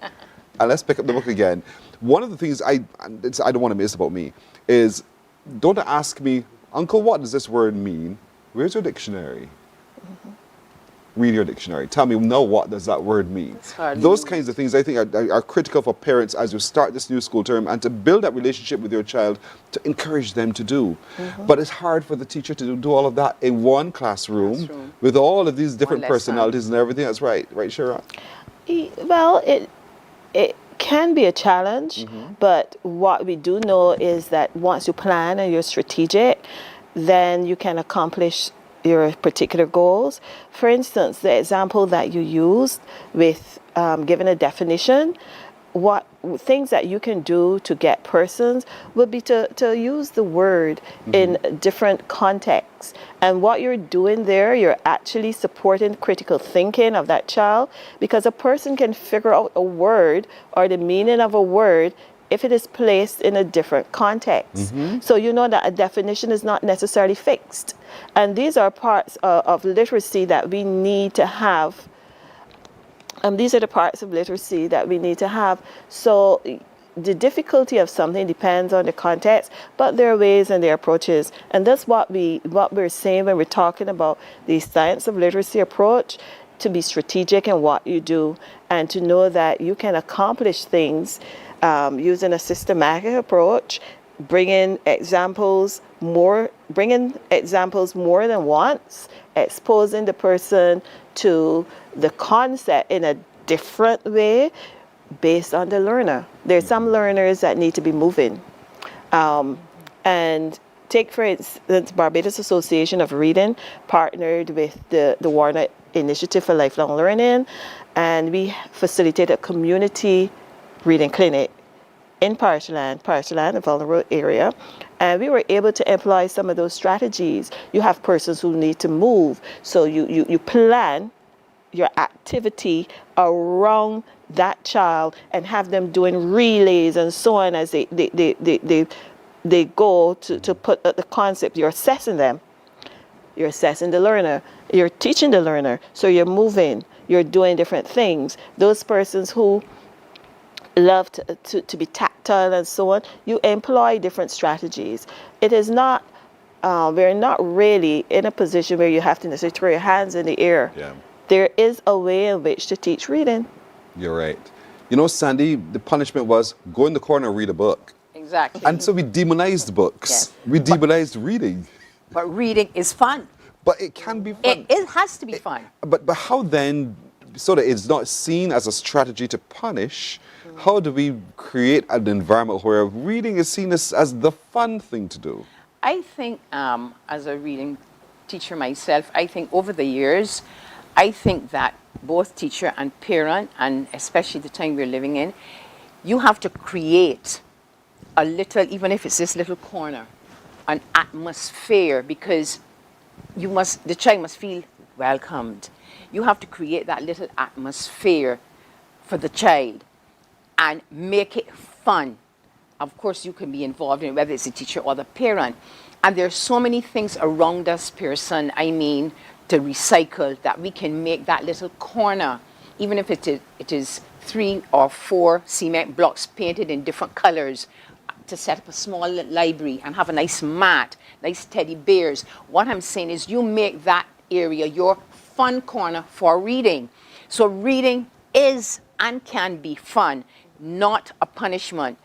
And let's pick up the book again. One of the things I don't want to miss about me is, don't ask me, Uncle, what does this word mean? Where's your dictionary? Read your dictionary. Tell me, what does that word mean? Those kinds of things I think are critical for parents as you start this new school term, and to build that relationship with your child, to encourage them to do. But it's hard for the teacher to do all of that in one classroom with all of these different personalities and everything. That's right, Shira? Well, it can be a challenge, but what we do know is that once you plan and you're strategic, then you can accomplish your particular goals. For instance, the example that you used with giving a definition, what things that you can do to get persons would be to use the word in different contexts. And what you're doing there, you're actually supporting critical thinking of that child, because a person can figure out a word or the meaning of a word if it is placed in a different context. So you know that a definition is not necessarily fixed. And these are parts of literacy that we need to have. These are the parts of literacy that we need to have. So the difficulty of something depends on the context, but there are ways and there are approaches. And that's what we're saying when we're talking about the science of literacy approach, to be strategic in what you do and to know that you can accomplish things using a systematic approach, bringing examples more than once, exposing the person to the concept in a different way based on the learner. There's some learners that need to be moving. And take, for instance, Barbados Association of Reading partnered with the Warner Initiative for Lifelong Learning, and we facilitate a community reading clinic in Parishland, a vulnerable area. And we were able to employ some of those strategies. You have persons who need to move, so you plan your activity around that child and have them doing relays and so on as they go to put the concept. You're assessing them. You're assessing the learner. You're teaching the learner. So you're moving. You're doing different things. Those persons who love to be tactile and so on, you employ different strategies. It is not, we're not really in a position where you have to necessarily throw your hands in the air. Yeah. There is a way in which to teach reading. You're right. You know, Sandy, the punishment was go in the corner and read a book. Exactly. And so we demonized books. Yes. We demonized reading. But reading is fun. But it can be fun. It has to be fun. But how then, so that it's not seen as a strategy to punish, how do we create an environment where reading is seen as the fun thing to do? I think as a reading teacher myself, I think over the years, I think that both teacher and parent, and especially the time we're living in, you have to create a little, even if it's this little corner, an atmosphere, because the child must feel welcomed. You have to create that little atmosphere for the child and make it fun. Of course, you can be involved in it, whether it's the teacher or the parent. And there's so many things around us, Pearson, to recycle, that we can make that little corner, even if it is 3 or 4 cement blocks painted in different colors, to set up a small library and have a nice mat, nice teddy bears. What I'm saying is you make that area your fun corner for reading. So reading is and can be fun, not a punishment.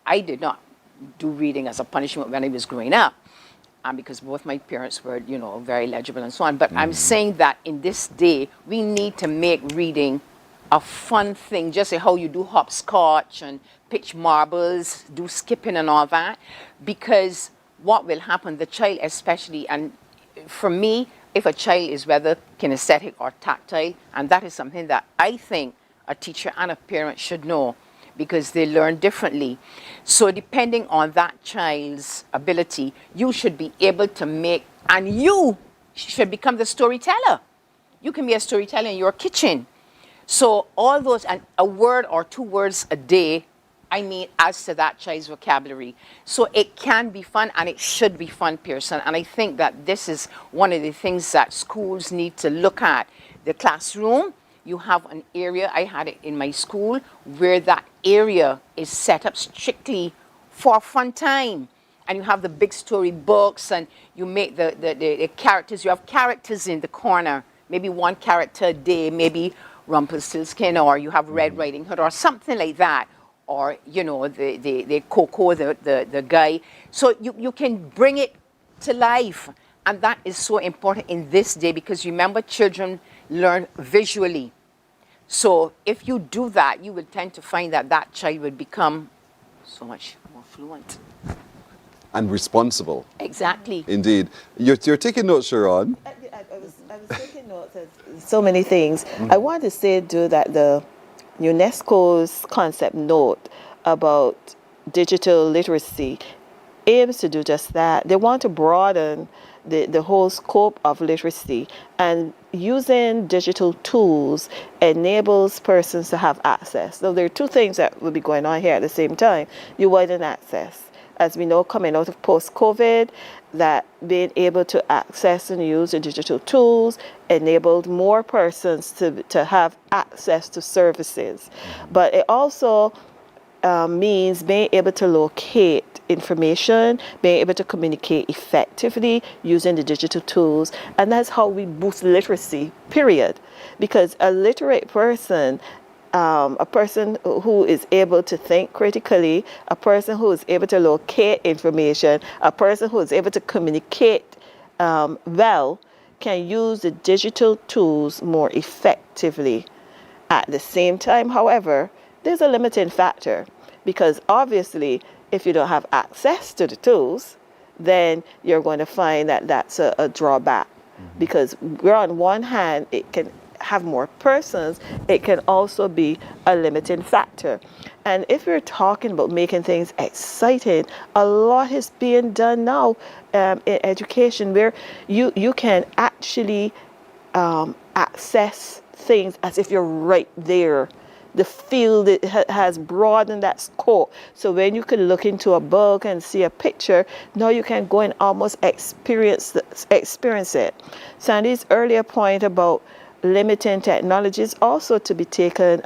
I did not do reading as a punishment when I was growing up, because both my parents were, very legible and so on. But I'm saying that in this day, we need to make reading a fun thing, just like how you do hopscotch and pitch marbles, do skipping and all that. Because what will happen, the child especially, and for me, if a child is whether kinesthetic or tactile, and that is something that I think a teacher and a parent should know, because they learn differently. So depending on that child's ability, you should be able to make, and you should become the storyteller. You can be a storyteller in your kitchen. So all those, and a word or 2 words a day, as to that child's vocabulary. So it can be fun, and it should be fun, Pearson. And I think that this is one of the things that schools need to look at. The classroom, you have an area, I had it in my school, where that area is set up strictly for fun time. And you have the big story books, and you make the characters, you have characters in the corner, maybe 1 character a day, maybe Rumpelstiltskin, or you have Red Riding Hood, or something like that, or, the Coco, the guy. So you can bring it to life. And that is so important in this day, because remember, children learn visually. So if you do that, you will tend to find that that child will become so much more fluent. and responsible. Exactly. Indeed. You're taking notes, Sharon. I was taking notes of so many things. I want to say, too, that the UNESCO's concept note about digital literacy aims to do just that. They want to broaden the whole scope of literacy, and using digital tools enables persons to have access. So there are two things that will be going on here at the same time. You widen access. As we know, coming out of post-COVID, that being able to access and use the digital tools enabled more persons to have access to services. But it also means being able to locate information, being able to communicate effectively using the digital tools. And that's how we boost literacy, period. Because a literate person, a person who is able to think critically, a person who is able to locate information, a person who is able to communicate well, can use the digital tools more effectively. At the same time, however, there's a limiting factor, because obviously if you don't have access to the tools, then you're going to find that that's a drawback. Because we're on one hand, it can have more persons, it can also be a limiting factor. And if you're talking about making things exciting, a lot is being done now in education, where you can actually access things as if you're right there. The field has broadened that scope. So when you can look into a book and see a picture, now you can go and almost experience it. Sandy's earlier point about limiting technology is also to be taken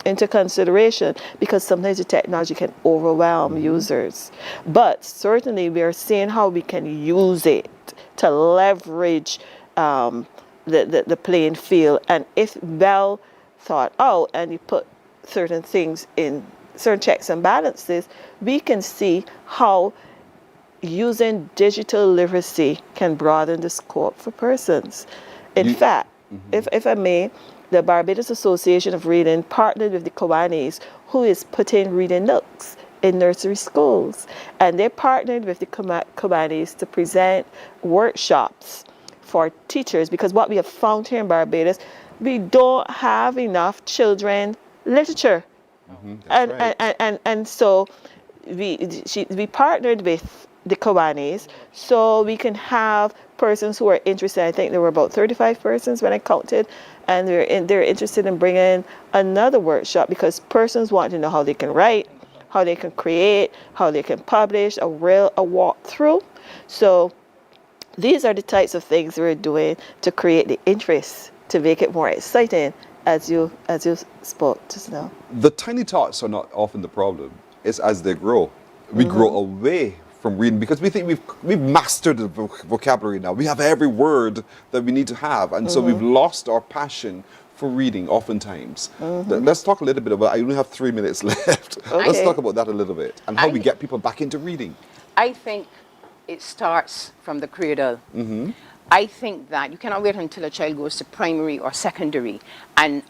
into consideration, because sometimes the technology can overwhelm users. But certainly we are seeing how we can use it to leverage the playing field. And if well thought out and you put certain things in, certain checks and balances, we can see how using digital literacy can broaden the scope for persons. In fact, if I may, the Barbados Association of Reading partnered with the Kiwanis, who is putting reading nooks in nursery schools. And they partnered with the Kiwanis to present workshops for teachers, because what we have found here in Barbados, we don't have enough children literature. And so we partnered with the Kiwanis so we can have persons who are interested. I think there were about 35 persons when I counted, and they're interested in bringing another workshop, because persons want to know how they can write, how they can create, how they can publish, a walkthrough. So these are the types of things we're doing to create the interest, to make it more exciting, as you spoke just now. The tiny tots are not often the problem. It's as they grow. We grow away from reading because we think we've mastered the vocabulary now. We have every word that we need to have, and so we've lost our passion for reading oftentimes. Let's talk a little bit about, I only have 3 minutes left. Okay. Let's talk about that a little bit and how we get people back into reading. I think it starts from the cradle. I think that you cannot wait until a child goes to primary or secondary, and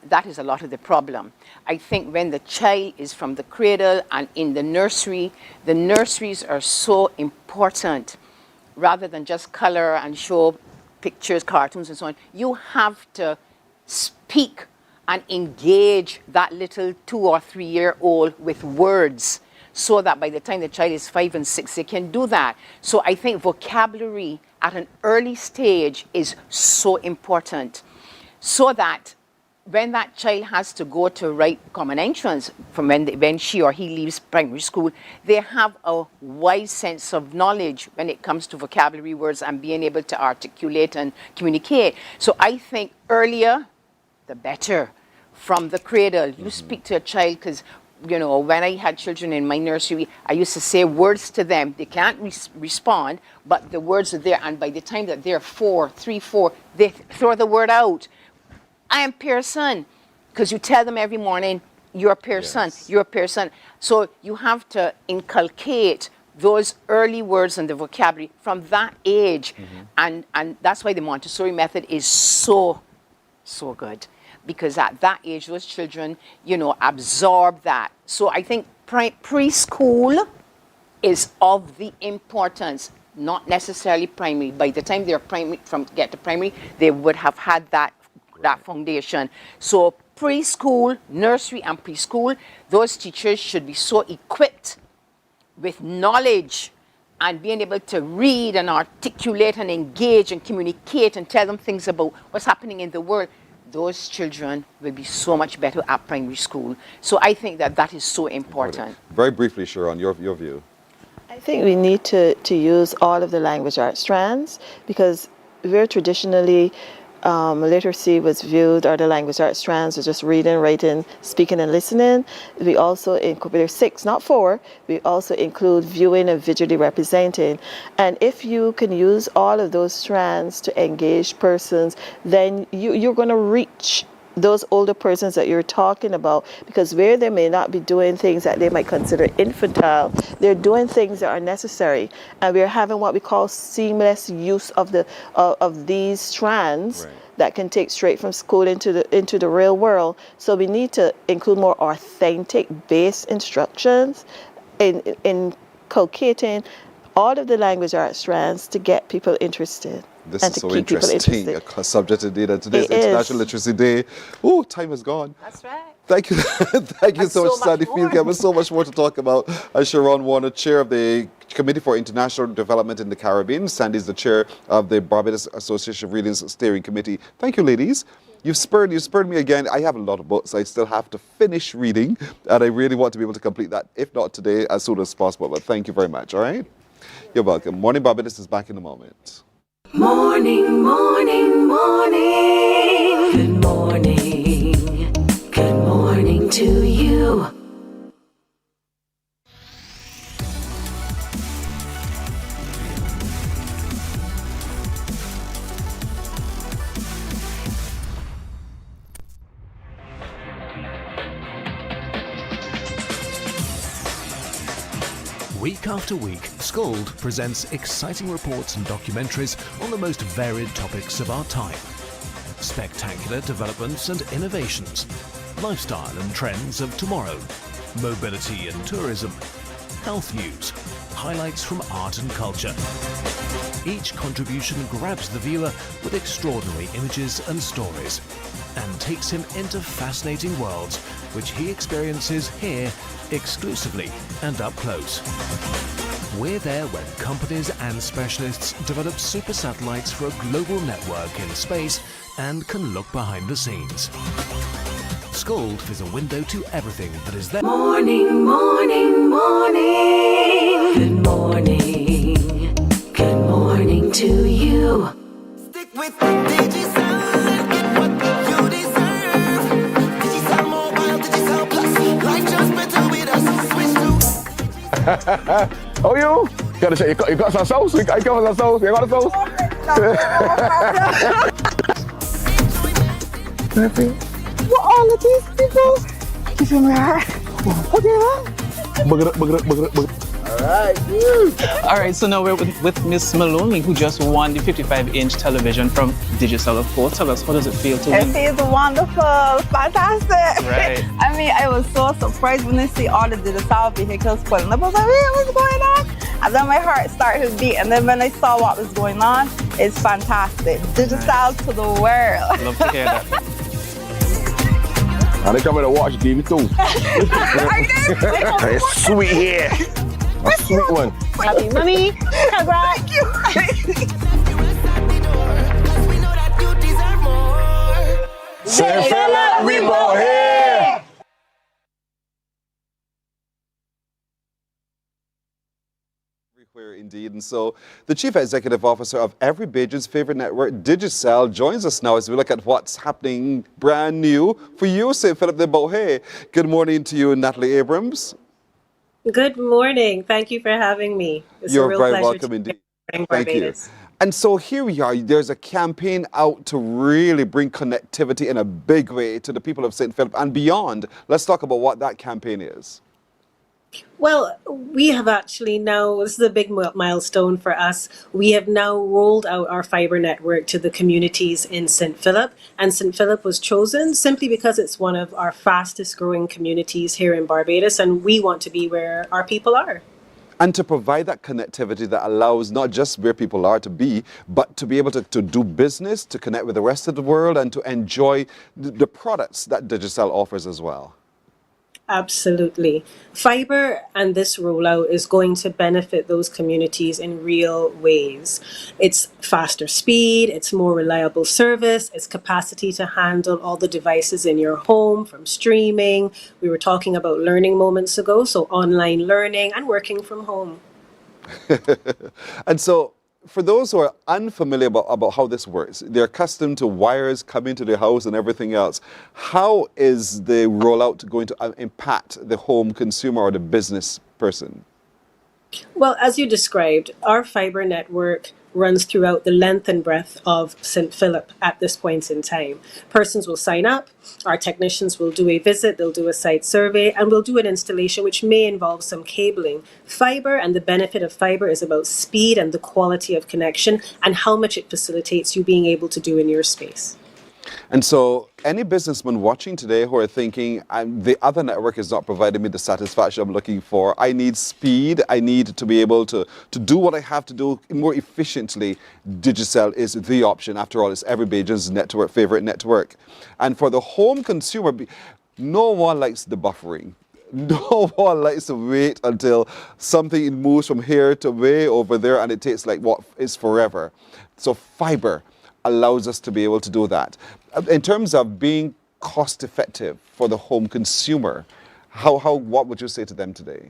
that is a lot of the problem. I think when the child is from the cradle and in the nurseries are so important. Rather than just color and show pictures, cartoons and so on, you have to speak and engage that little 2 or 3 year old with words, so that by the time the child is 5 and 6, they can do that. So I think vocabulary at an early stage is so important, so that when that child has to go to write common entrance from when she or he leaves primary school, they have a wide sense of knowledge when it comes to vocabulary words and being able to articulate and communicate. So I think earlier, the better. From the cradle, you speak to a child, because you know, when I had children in my nursery, I used to say words to them. They can't respond, but the words are there. And by the time that they're 3, 4, they throw the word out. I am Pearson, because you tell them every morning, you're Pearson, you're Pearson. So you have to inculcate those early words and the vocabulary from that age. And that's why the Montessori method is so good. Because at that age, those children, you know, absorb that. So I think preschool is of the importance, not necessarily primary. By the time they're get to primary, they would have had that foundation. So preschool, nursery and preschool, those teachers should be so equipped with knowledge and being able to read and articulate and engage and communicate and tell them things about what's happening in the world. Those children will be so much better at primary school. So I think that is so important. Very briefly, Sharon, your view. I think we need to use all of the language arts strands, because very traditionally literacy was viewed, or the language arts strands was just reading, writing, speaking and listening. We also include, there's 6, not 4, we also include viewing and visually representing. And if you can use all of those strands to engage persons, then you're going to reach those older persons that you're talking about, because where they may not be doing things that they might consider infantile, they're doing things that are necessary, and we're having what we call seamless use of these strands that can take straight from school into the real world. So we need to include more authentic based instructions in inculcating all of the language arts strands to get people interested. This is so interesting, a subject indeed. And today's International Literacy Day. Oh, time is gone. That's right. Thank you. Thank you so much, Sandy Fieldgate. There's so much more to talk about. Sharon Warner, Chair of the Committee for International Development in the Caribbean. Sandy is the Chair of the Barbados Association of Readings Steering Committee. Thank you, ladies. You've spurred me again. I have a lot of books I still have to finish reading, and I really want to be able to complete that, if not today, as soon as possible. But thank you very much, all right? You're welcome. Morning Barbados is back in a moment. Morning, morning, morning. Good morning. Good morning to you. Week after week, Scold presents exciting reports and documentaries on the most varied topics of our time. Spectacular developments and innovations, lifestyle and trends of tomorrow, mobility and tourism, health news, highlights from art and culture. Each contribution grabs the viewer with extraordinary images and stories and takes him into fascinating worlds which he experiences here exclusively and up close. We're there when companies and specialists develop super satellites for a global network in space and can look behind the scenes. Scold is a window to everything that is there. Morning, morning, morning. Good morning. Good morning to you. Stick with the Digicel and get what you deserve. Digicel Mobile, Digicel Plus. Life just better with us. Switch to. Oh, you got some sauce? You got some sauce? You got a sauce? What all of these people? You feel me? Okay, All right, so now we're with Miss Maloney, who just won the 55-inch television from Digicel, of course. Tell us, how does it feel to win? It feels wonderful, fantastic. Right. I mean, I was so surprised when I see all the Digicel vehicles pulling up. I was like, hey, what's going on? And then my heart started to beat. And then when I saw what was going on, it's fantastic. Digicel to the world. Love to hear that. And they come in to watch TV too. It's sweet here. A sweet one. Happy money. Congrats. Thank you. Say fella, we more here. Everywhere indeed. And so the Chief Executive Officer of every Bajan's favorite network, Digicel, joins us now as we look at what's happening brand new for you, St. Philip de Beauhay. Good morning to you, Natalie Abrams. Good morning. Thank you for having me. It's You're a real very pleasure welcome to indeed. be in Thank you. Barbados. And so here we are. There's a campaign out to really bring connectivity in a big way to the people of St. Philip and beyond. Let's talk about what that campaign is. Well, we have actually now, this is a big milestone for us. We have now rolled out our fiber network to the communities in St. Philip. And St. Philip was chosen simply because it's one of our fastest growing communities here in Barbados. And we want to be where our people are. And to provide that connectivity that allows not just where people are to be, but to be able to do business, to connect with the rest of the world, and to enjoy the products that Digicel offers as well. Absolutely. Fiber and this rollout is going to benefit those communities in real ways. It's faster speed, it's more reliable service, it's capacity to handle all the devices in your home from streaming. We were talking about learning moments ago, so online learning and working from home. And so, for those who are unfamiliar about how this works, they're accustomed to wires coming to their house and everything else. How is the rollout going to impact the home consumer or the business person? Well, as you described, our fiber network runs throughout the length and breadth of St. Philip at this point in time. Persons will sign up, our technicians will do a visit, they'll do a site survey, and we'll do an installation which may involve some cabling. Fiber and the benefit of fiber is about speed and the quality of connection and how much it facilitates you being able to do in your space. And so any businessman watching today who are thinking, the other network is not providing me the satisfaction I'm looking for, I need speed, I need to be able to do what I have to do more efficiently, Digicel is the option. After all, it's every Bajan's favorite network. And for the home consumer, no one likes the buffering. No one likes to wait until something moves from here to way over there and it takes like what is forever. So fiber allows us to be able to do that. In terms of being cost effective for the home consumer, what would you say to them today?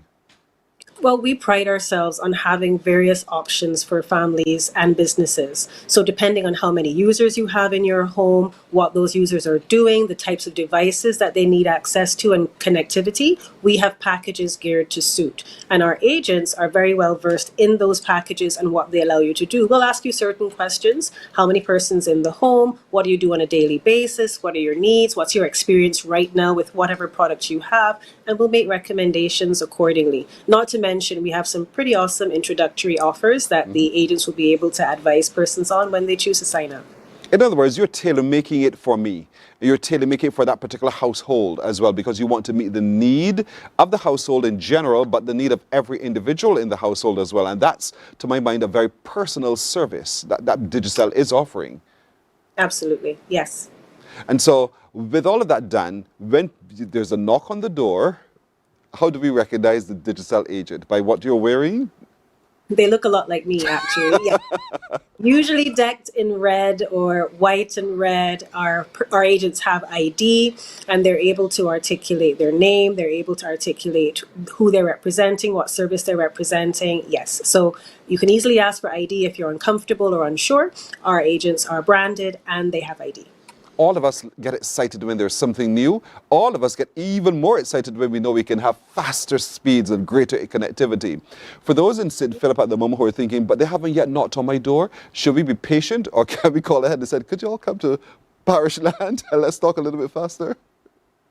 Well, we pride ourselves on having various options for families and businesses. So depending on how many users you have in your home, what those users are doing, the types of devices that they need access to and connectivity, we have packages geared to suit. And our agents are very well versed in those packages and what they allow you to do. We'll ask you certain questions. How many persons in the home? What do you do on a daily basis? What are your needs? What's your experience right now with whatever product you have? And we'll make recommendations accordingly. Not to mention, we have some pretty awesome introductory offers that the agents will be able to advise persons on when they choose to sign up. In other words, you're tailor-making it for me. You're tailor-making it for that particular household as well, because you want to meet the need of the household in general, but the need of every individual in the household as well. And that's, to my mind, a very personal service that Digicel is offering. Absolutely, yes. And so, with all of that done, when there's a knock on the door, how do we recognize the Digicel agent? By what you're wearing? They look a lot like me, actually. Yeah. Usually decked in red or white and red. Our agents have ID, and they're able to articulate their name. They're able to articulate who they're representing, what service they're representing. Yes. So you can easily ask for ID if you're uncomfortable or unsure. Our agents are branded, and they have ID. All of us get excited when there's something new. All of us get even more excited when we know we can have faster speeds and greater connectivity. For those in St. Philip at the moment who are thinking, but they haven't yet knocked on my door, should we be patient or can we call ahead and say, could you all come to Parish Land and let's talk a little bit faster?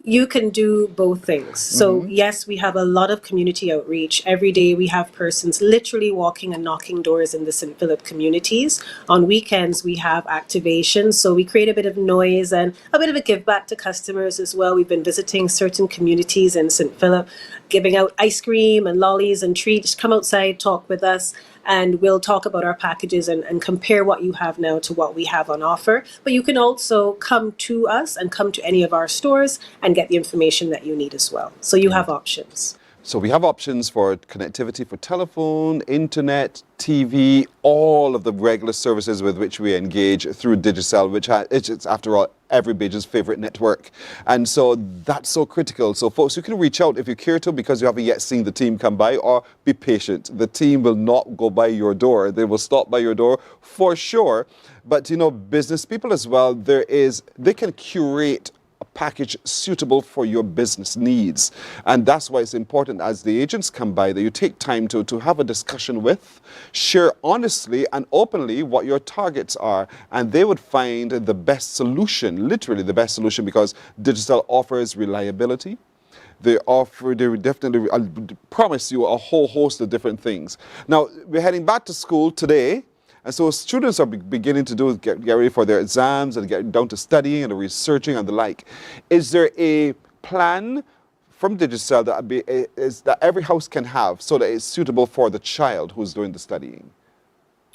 You can do both things. So yes, we have a lot of community outreach. Every day we have persons literally walking and knocking doors in the St. Philip communities. On weekends we have activations. So we create a bit of noise and a bit of a give back to customers as well. We've been visiting certain communities in St. Philip, giving out ice cream and lollies and treats. Come outside, talk with us, and we'll talk about our packages and compare what you have now to what we have on offer. But you can also come to us and come to any of our stores and get the information that you need as well. So you have options. So we have options for connectivity for telephone, internet, TV, all of the regular services with which we engage through Digicel, which is, after all, every Bajan's favorite network. And so that's so critical. So folks, you can reach out if you care to, because you haven't yet seen the team come by, or be patient. The team will not go by your door. They will stop by your door for sure. But, you know, business people as well, they can curate a package suitable for your business needs. And that's why it's important as the agents come by that you take time to have a discussion with, share honestly and openly what your targets are, and they would find the best solution, literally the best solution, because Digicel offers reliability. They definitely promise you a whole host of different things. Now, we're heading back to school today. And so students are beginning to get ready for their exams and get down to studying and researching and the like. Is there a plan from Digicel that every house can have so that it's suitable for the child who's doing the studying?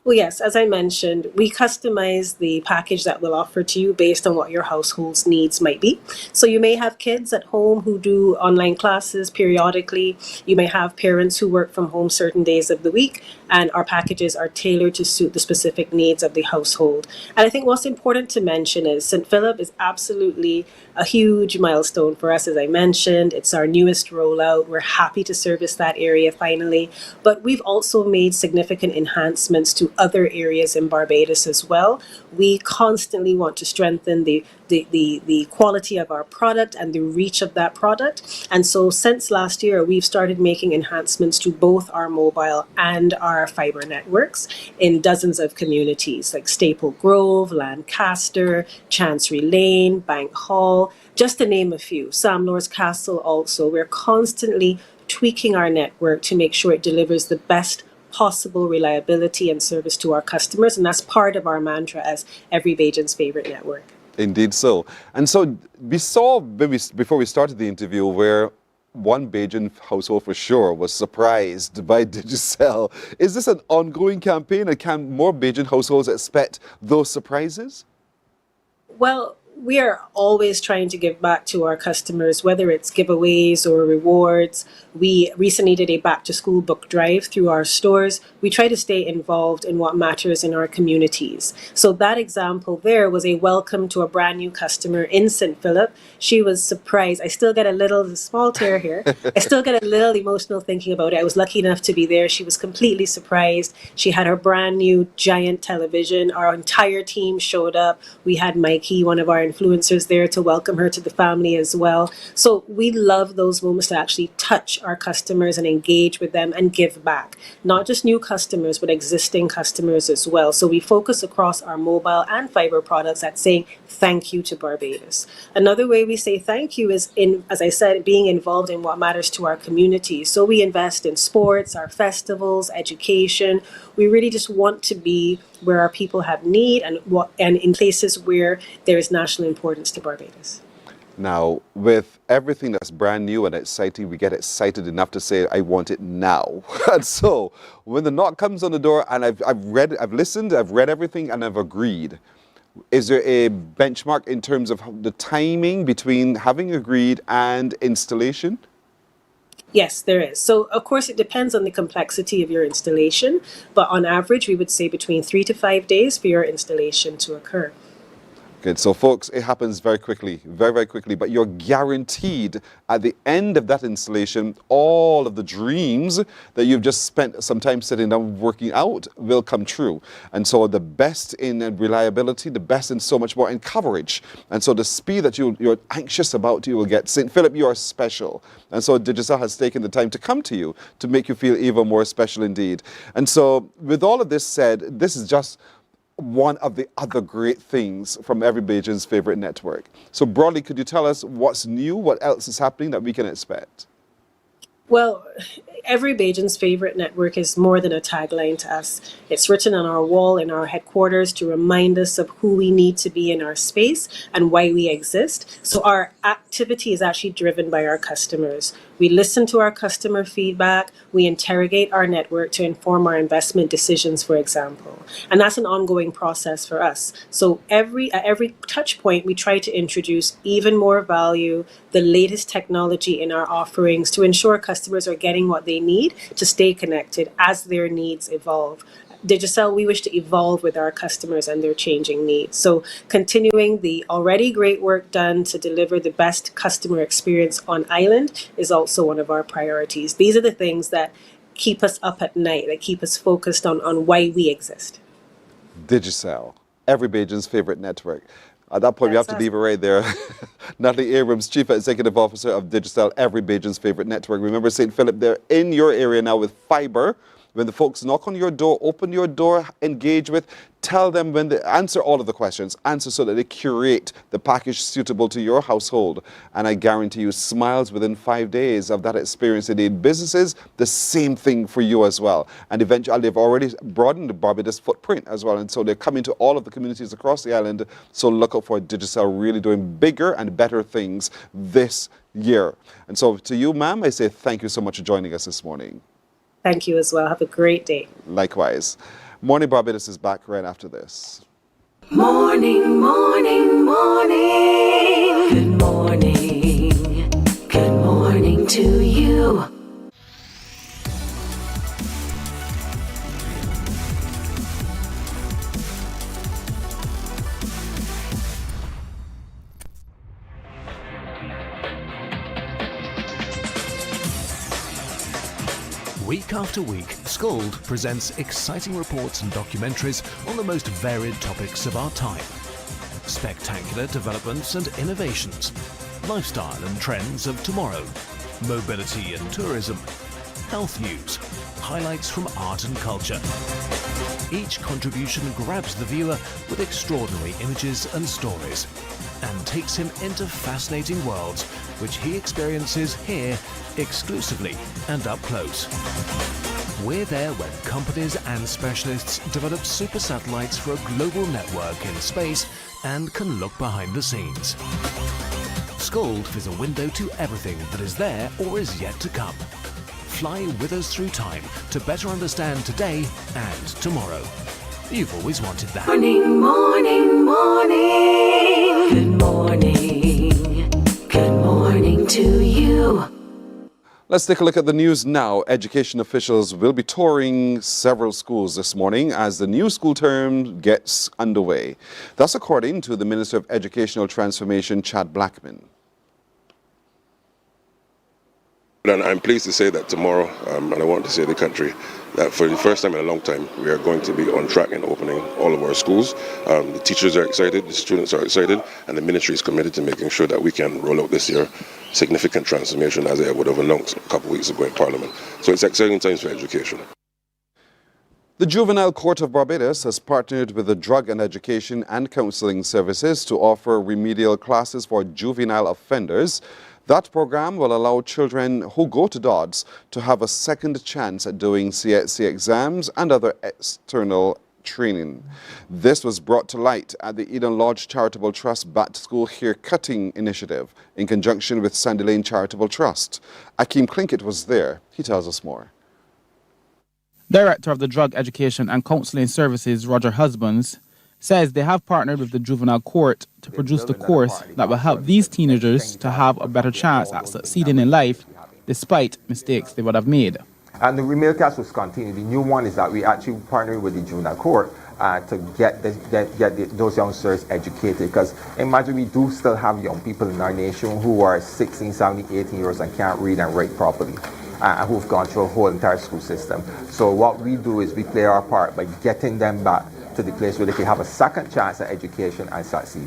Well, yes, as I mentioned, we customize the package that we'll offer to you based on what your household's needs might be. So you may have kids at home who do online classes periodically. You may have parents who work from home certain days of the week, and our packages are tailored to suit the specific needs of the household. And I think what's important to mention is St. Philip is absolutely a huge milestone for us, as I mentioned. It's our newest rollout. We're happy to service that area finally. But we've also made significant enhancements to other areas in Barbados as well. We constantly want to strengthen the quality of our product and the reach of that product. And so since last year, we've started making enhancements to both our mobile and our fiber networks in dozens of communities like Staple Grove, Lancaster, Chancery Lane, Bank Hall, just to name a few. Sam Lord's Castle also. We're constantly tweaking our network to make sure it delivers the best possible reliability and service to our customers. And that's part of our mantra as every Bajan's favorite network. Indeed so. And so we saw before we started the interview where one Bajan household for sure was surprised by Digicel. Is this an ongoing campaign, and can more Bajan households expect those surprises? Well, we are always trying to give back to our customers, whether it's giveaways or rewards. We recently did a back-to-school book drive through our stores. We try to stay involved in what matters in our communities. So that example there was a welcome to a brand new customer in St. Philip. She was surprised. I still get a small tear here. I still get a little emotional thinking about it. I was lucky enough to be there. She was completely surprised. She had her brand new giant television. Our entire team showed up. We had Mikey, one of our influencers, there to welcome her to the family as well. So we love those moments to actually touch our customers and engage with them and give back. Not just new customers, but existing customers as well. So we focus across our mobile and fiber products at saying thank you to Barbados. Another way we say thank you is as I said, being involved in what matters to our community. So we invest in sports, our festivals, education. We really just want to be where our people have need and in places where there is national importance to Barbados. Now, with everything that's brand new and exciting, we get excited enough to say, I want it now. And so, when the knock comes on the door and I've listened, I've read everything, and I've agreed, is there a benchmark in terms of the timing between having agreed and installation? Yes, there is. So, of course, it depends on the complexity of your installation, but on average, we would say between 3 to 5 days for your installation to occur. Good. So, folks, it happens very quickly, very, very quickly, but you're guaranteed at the end of that installation, all of the dreams that you've just spent some time sitting down working out will come true. And so the best in reliability, the best in so much more in coverage. And so the speed that you're anxious about, you will get. St. Philip, you are special. And so Digicel has taken the time to come to you to make you feel even more special indeed. And so with all of this said, this is just one of the other great things from every Bajan's favorite network. So broadly, could you tell us what's new, what else is happening that we can expect? Well, every Bajan's favorite network is more than a tagline to us. It's written on our wall in our headquarters to remind us of who we need to be in our space and why we exist. So our activity is actually driven by our customers. We listen to our customer feedback. We interrogate our network to inform our investment decisions, for example. And that's an ongoing process for us. So at every touch point, we try to introduce even more value, the latest technology in our offerings to ensure customers are getting what they need to stay connected as their needs evolve. Digicel, we wish to evolve with our customers and their changing needs. So continuing the already great work done to deliver the best customer experience on island is also one of our priorities. These are the things that keep us up at night, that keep us focused on why we exist. Digicel, every Bajan's favorite network. At that point, we have to leave it right there. Natalie Abrams, Chief Executive Officer of Digicel, every Bajan's favorite network. Remember, St. Philip, they're in your area now with fiber. When the folks knock on your door, open your door, engage with, tell them when they answer all of the questions, answer so that they curate the package suitable to your household. And I guarantee you smiles within 5 days of that experience. They need businesses, the same thing for you as well. And eventually they've already broadened the Barbados footprint as well. And so they're coming to all of the communities across the island. So look out for Digicel really doing bigger and better things this year. And so to you, ma'am, I say thank you so much for joining us this morning. Thank you as well. Have a great day. Likewise. Morning Barbados is back right after this. Morning, morning, morning. Good morning. Good morning to you. Week after week, Scold presents exciting reports and documentaries on the most varied topics of our time. Spectacular developments and innovations, lifestyle and trends of tomorrow, mobility and tourism, health news, highlights from art and culture. Each contribution grabs the viewer with extraordinary images and stories and takes him into fascinating worlds which he experiences here exclusively and up close. We're there when companies and specialists develop super satellites for a global network in space and can look behind the scenes. Scold is a window to everything that is there or is yet to come. Fly with us through time to better understand today and tomorrow. You've always wanted that. Morning, morning, morning. Good morning. Good morning to you. Let's take a look at the news now. Education officials will be touring several schools this morning as the new school term gets underway. That's according to the Minister of Educational Transformation, Chad Blackman. And I'm pleased to say that tomorrow, and I want to say the country, that for the first time in a long time, we are going to be on track in opening all of our schools. The teachers are excited, the students are excited, and the ministry is committed to making sure that we can roll out this year significant transformation as I would have announced a couple of weeks ago in Parliament. So it's exciting times for education. The Juvenile Court of Barbados has partnered with the Drug and Education and Counseling Services to offer remedial classes for juvenile offenders. That program will allow children who go to DODS to have a second chance at doing CHC exams and other external training. This was brought to light at the Eden Lodge Charitable Trust Back to School Haircutting Initiative in conjunction with Sandy Lane Charitable Trust. Akeem Klinkett was there. He tells us more. Director of the Drug Education and Counseling Services, Roger Husbands, says they have partnered with the Juvenile Court to produce the course that will help these teenagers to have a better chance at succeeding in life despite mistakes they would have made. And the remedial class will continue. The new one is that we actually partner with the Juvenile Court to get those youngsters educated. Because imagine we do still have young people in our nation who are 16, 17, 18 years and can't read and write properly, and who've gone through a whole entire school system. So what we do is we play our part by getting them back to the place where they can have a second chance at education and succeed.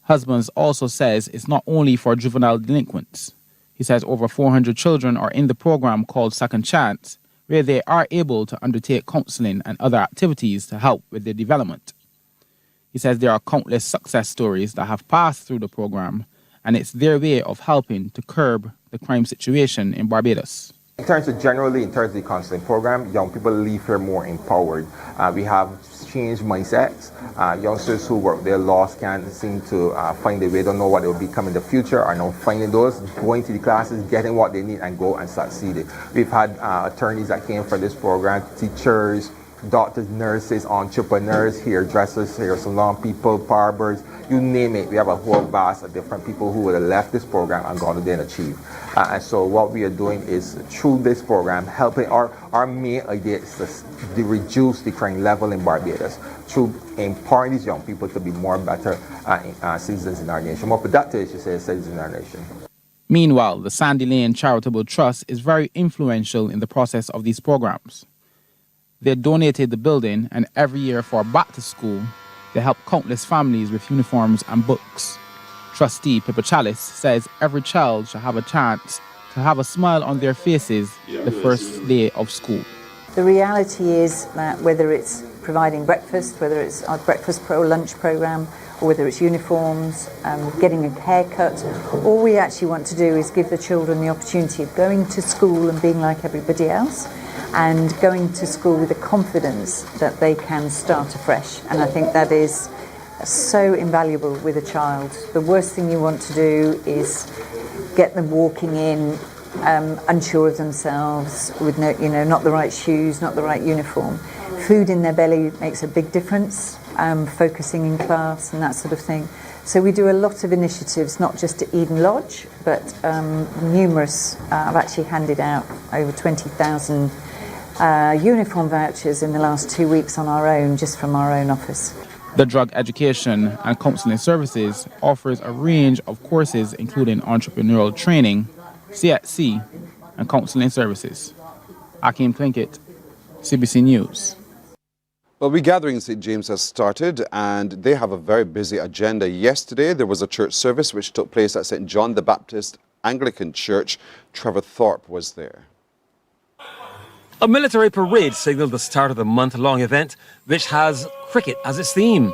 Husbands also says it's not only for juvenile delinquents. He says over 400 children are in the program called Second Chance, where they are able to undertake counseling and other activities to help with their development. He says there are countless success stories that have passed through the program, and it's their way of helping to curb the crime situation in Barbados. In terms of the counseling program, young people leave here more empowered. We have changed mindsets. Youngsters who were there lost can't seem to find their way, don't know what they will become in the future, are now finding those, going to the classes, getting what they need and go and succeed. We've had attorneys that came for this program, teachers, doctors, nurses, entrepreneurs, hairdressers, hair salon people, barbers, you name it. We have a whole vast of different people who would have left this program and gone to then achieve. And so what we are doing is through this program, helping our main idea is to reduce the crime level in Barbados through empowering these young people to be more better citizens in our nation, more productive, citizens in our nation. Meanwhile, the Sandy Lane Charitable Trust is very influential in the process of these programs. They donated the building, and every year for Back to School, they help countless families with uniforms and books. Trustee Pippa Chalice says every child should have a chance to have a smile on their faces the first day of school. The reality is that whether it's providing breakfast, whether it's our breakfast lunch program, or whether it's uniforms, getting a haircut. All we actually want to do is give the children the opportunity of going to school and being like everybody else, and going to school with the confidence that they can start afresh. And I think that is so invaluable with a child. The worst thing you want to do is get them walking in unsure of themselves, with no, not the right shoes, not the right uniform. Food in their belly makes a big difference, focusing in class and that sort of thing. So we do a lot of initiatives, not just at Eden Lodge, but numerous. I've actually handed out over 20,000 uniform vouchers in the last 2 weeks on our own, just from our own office. The Drug Education and Counseling Services offers a range of courses including entrepreneurial training, CXC, and counseling services. Akeem Plinkett, CBC News. Well, Regathering St. James has started and they have a very busy agenda. Yesterday, there was a church service which took place at St. John the Baptist Anglican Church. Trevor Thorpe was there. A military parade signalled the start of the month-long event, which has cricket as its theme.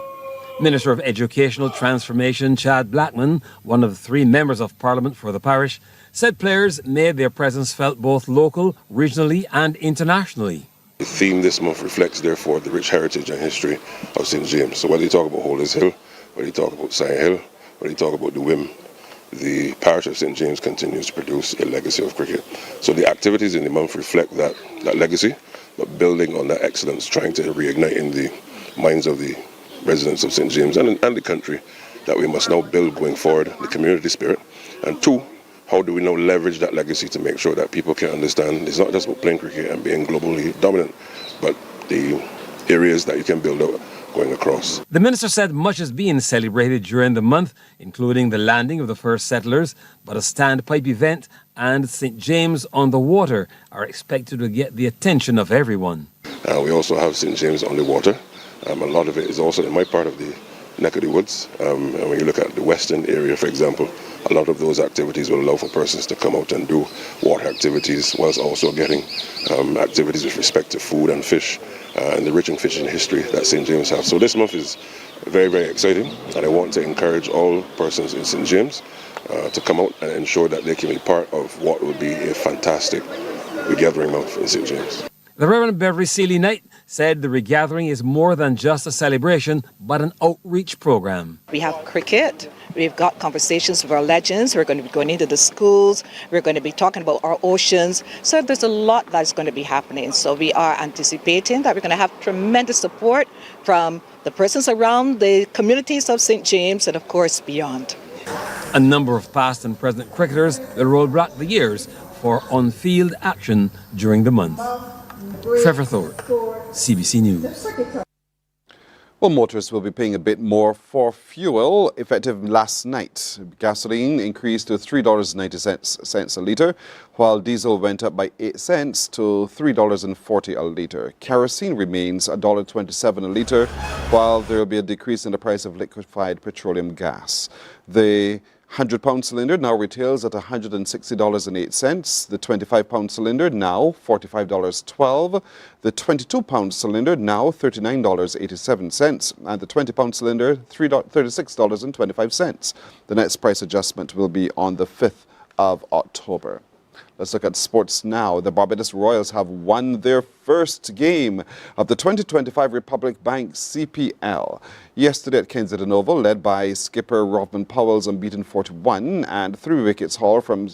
Minister of Educational Transformation Chad Blackman, one of the 3 members of Parliament for the parish, said players made their presence felt both local, regionally and internationally. The theme this month reflects, therefore, the rich heritage and history of St. James. So whether you talk about Holders Hill, whether you talk about Sion Hill, whether you talk about the Wim, the parish of St. James continues to produce a legacy of cricket. So the activities in the month reflect that legacy, but building on that excellence, trying to reignite in the minds of the residents of St. James and the country that we must now build going forward, the community spirit. And 2, how do we now leverage that legacy to make sure that people can understand it's not just about playing cricket and being globally dominant, but the areas that you can build out going across. The minister said much is being celebrated during the month, including the landing of the first settlers, but a standpipe event and St. James on the water are expected to get the attention of everyone. We also have St. James on the water. A lot of it is also in my part of the neck of the woods. And when you look at the western area, for example, a lot of those activities will allow for persons to come out and do water activities, whilst also getting activities with respect to food and fish and the rich and fishing history that St. James has. So this month is very, very exciting, and I want to encourage all persons in St. James to come out and ensure that they can be part of what will be a fantastic regathering month in St. James. The Reverend Beverly Seeley Knight said the regathering is more than just a celebration, but an outreach program. We have cricket, we've got conversations with our legends, we're going to be going into the schools, we're going to be talking about our oceans. So there's a lot that's going to be happening. So we are anticipating that we're going to have tremendous support from the persons around the communities of St. James and of course beyond. A number of past and present cricketers will roll back the years for on-field action during the month. Trevor Thorpe, CBC News. Well, motorists will be paying a bit more for fuel effective last night. Gasoline increased to $3.90 a litre, while diesel went up by 8 cents to $3.40 a litre. Kerosene remains $1.27 a litre, while there will be a decrease in the price of liquefied petroleum gas. The 100-pound cylinder now retails at $160.08. The 25-pound cylinder now $45.12. The 22-pound cylinder now $39.87. And the 20-pound cylinder $36.25. The next price adjustment will be on the 5th of October. Let's look at sports now. The Barbados Royals have won their first game of the 2025 Republic Bank CPL. Yesterday at Kensington Oval, led by skipper Robin Powell's unbeaten 41 and 3 wickets haul from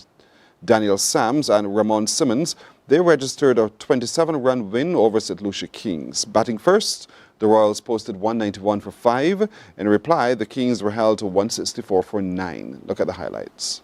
Daniel Sams and Ramon Simmons, they registered a 27-run win over St. Lucia Kings. Batting first, the Royals posted 191 for 5. In reply, the Kings were held to 164 for 9. Look at the highlights.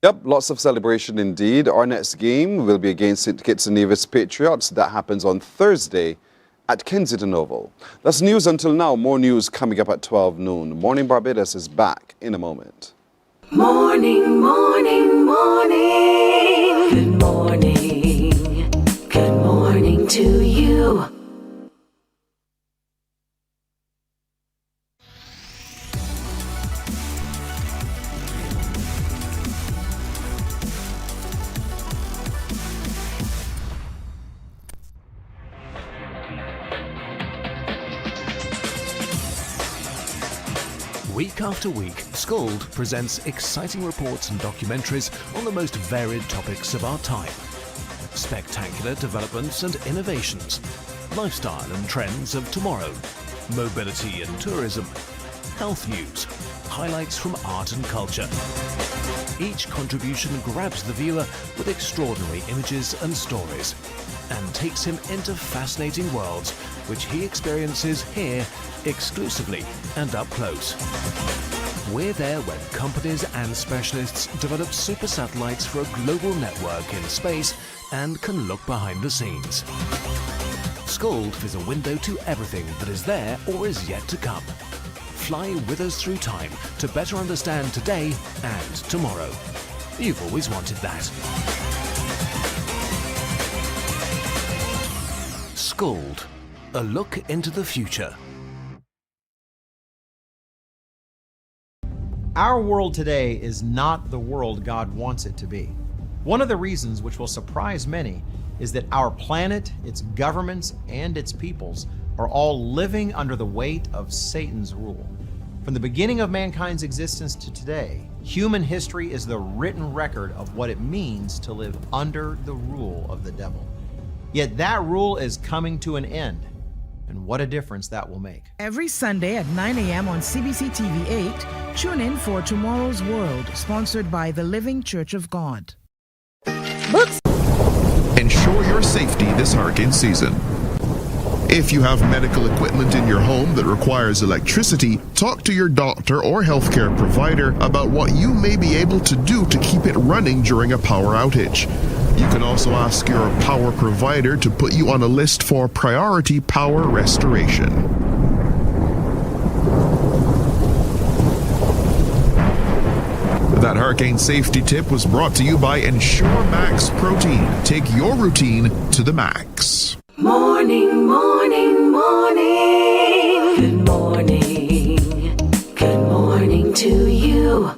Yep, lots of celebration indeed. Our next game will be against St. Kitts and Nevis Patriots. That happens on Thursday at Kensington Oval. That's news until now. More news coming up at 12 noon. Morning Barbados is back in a moment. Morning, morning, morning. Good morning. Good morning to you. Week after week, Scold presents exciting reports and documentaries on the most varied topics of our time. Spectacular developments and innovations, lifestyle and trends of tomorrow, mobility and tourism, health news, highlights from art and culture. Each contribution grabs the viewer with extraordinary images and stories and takes him into fascinating worlds which he experiences here exclusively and up close. We're there when companies and specialists develop super satellites for a global network in space and can look behind the scenes. Scold is a window to everything that is there or is yet to come. Fly with us through time to better understand today and tomorrow. You've always wanted that. Scold, a look into the future. Our world today is not the world God wants it to be. One of the reasons which will surprise many is that our planet, its governments, and its peoples are all living under the weight of Satan's rule. From the beginning of mankind's existence to today, human history is the written record of what it means to live under the rule of the devil. Yet that rule is coming to an end. And what a difference that will make. Every Sunday at 9 a.m. on CBC TV 8, tune in for Tomorrow's World, sponsored by the Living Church of God. Books. Ensure your safety this hurricane season. If you have medical equipment in your home that requires electricity, talk to your doctor or healthcare provider about what you may be able to do to keep it running during a power outage. You can also ask your power provider to put you on a list for priority power restoration. That hurricane safety tip was brought to you by Ensure Max Protein. Take your routine to the max. Morning, morning, morning. Good morning. Good morning to you.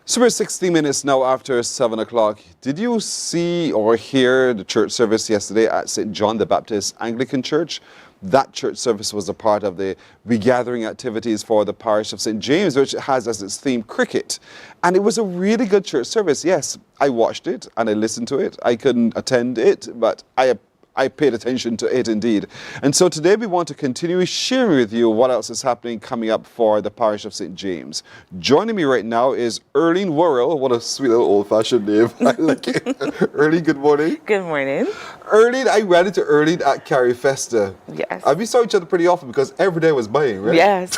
So we're 60 minutes now after 7 o'clock. Did you see or hear the church service yesterday at St. John the Baptist Anglican Church? That church service was a part of the regathering activities for the parish of St. James, which has as its theme cricket. And it was a really good church service. Yes, I watched it and I listened to it. I couldn't attend it, but I paid attention to it indeed. And so today we want to continue sharing with you what else is happening coming up for the parish of St. James. Joining me right now is Erlene Worrell. What a sweet little old-fashioned name. I like it. Erlene, good morning. Good morning. Erlene, I ran into Erlene at Carrie Festa. Yes. We saw each other pretty often because every day I was buying, right? Yes.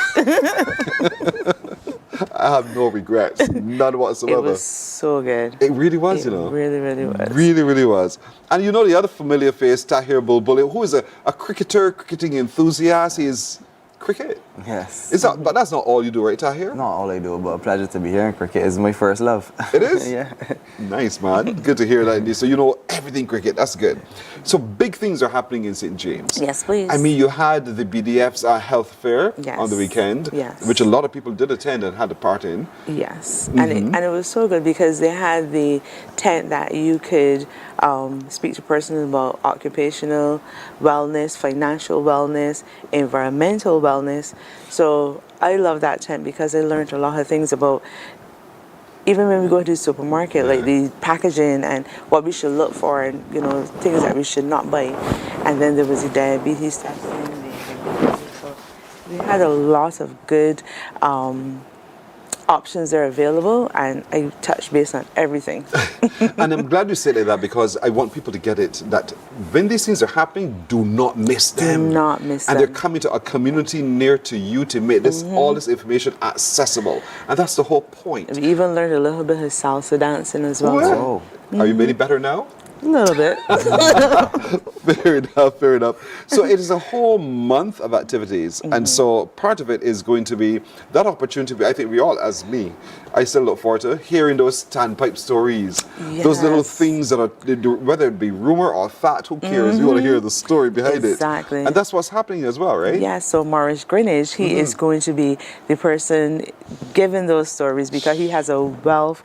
I have no regrets, none whatsoever. It was so good. It really was, you know. It really, really was. Really, really was. And you know the other familiar face, Tahir Bulbuli, who is a cricketer, cricketing enthusiast. He is cricket. Yes. But that's not all you do, right, Tahir? Not all I do, but a pleasure to be here. And cricket is my first love. It is? Yeah. Nice, man. Good to hear that. So you know everything cricket. That's good. So big things are happening in St. James. Yes, please. I mean, you had the BDF's health fair on the weekend, which a lot of people did attend and had a part in. Yes. And it was so good because they had the tent that you could speak to persons about occupational wellness, financial wellness, environmental wellness. So I love that tent because I learned a lot of things about, even when we go to the supermarket, like the packaging and what we should look for and, you know, things that we should not buy. And then there was the diabetes testing. So we had a lot of good options are available, and I touch base on everything. And I'm glad you said that, because I want people to get it, that when these things are happening, do not miss them. Do not miss them. And they're coming to a community near to you to make this all this information accessible. And that's the whole point. We even learned a little bit of salsa dancing as well. Well, are you any better now? A little bit. Fair enough, fair enough. So it is a whole month of activities. And so part of it is going to be that opportunity. I think we all, as me, I still look forward to hearing those standpipe stories. Those little things that are, whether it be rumor or fact, who cares? You want to hear the story behind it. Exactly. And that's what's happening as well, right? Yeah, so Maurice Greenwich, he is going to be the person giving those stories, because he has a wealth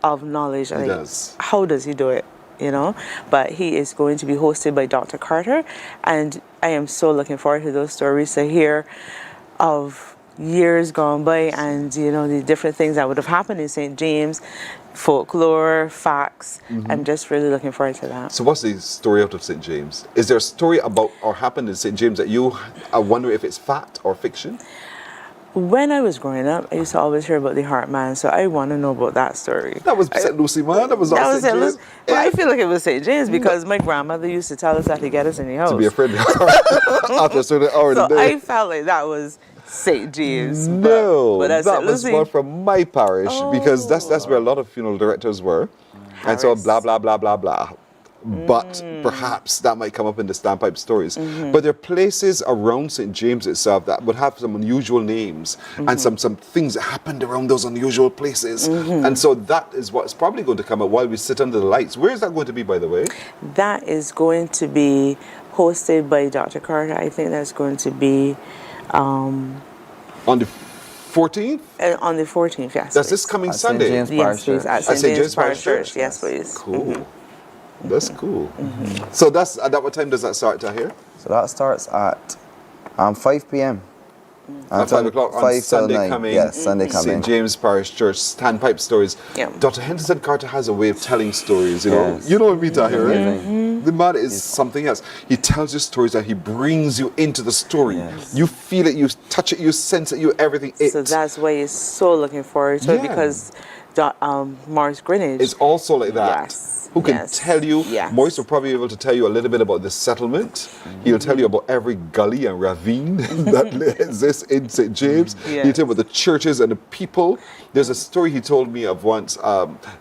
of knowledge. He does. How does he do it? You know, but he is going to be hosted by Dr. Carter, and I am so looking forward to those stories to hear of years gone by, and you know, the different things that would have happened in St. James, folklore, facts. I'm just really looking forward to that. So what's the story out of St. James? Is there a story about or happened in St. James that you wonder if it's fact or fiction? When I was growing up, I used to always hear about the Heart Man, so I want to know about that story. That was St. Lucie, man. That was not St. James. Well, I feel like it was St. James, because my grandmother used to tell us that to get us in the house. To be afraid of the after a certain hour so of the day. I felt like that was St. James. No, but that was one from my parish, because that's where a lot of funeral directors were. And so blah, blah, blah, blah, blah. But perhaps that might come up in the standpipe stories. But there are places around St. James itself that would have some unusual names and some things that happened around those unusual places. And so that is what's probably going to come up while we sit under the lights. Where is that going to be, by the way? That is going to be hosted by Dr. Carter. I think that's going to be on the 14th? On the 14th, yes. That's this coming Sunday? Yes, please. At St. James Parish Church. Yes, please. Cool. That's cool. So that's at what time does that start to here? So that starts at 5 p.m. At 5 o'clock on Sunday coming. Yes, Sunday coming. St. James Parish Church, standpipe stories. Yeah. Dr. Henderson Carter has a way of telling stories, you know. You know what we do here, right? The man is something else. He tells you stories and he brings you into the story. You feel it, you touch it, you sense it, you everything. So that's why he's so looking forward to it, because Maurice Greenwich is also like that. Yes. Who can tell you, Maurice will probably be able to tell you a little bit about the settlement. He'll tell you about every gully and ravine that exists in St. James. He'll tell you about the churches and the people. There's a story he told me of once.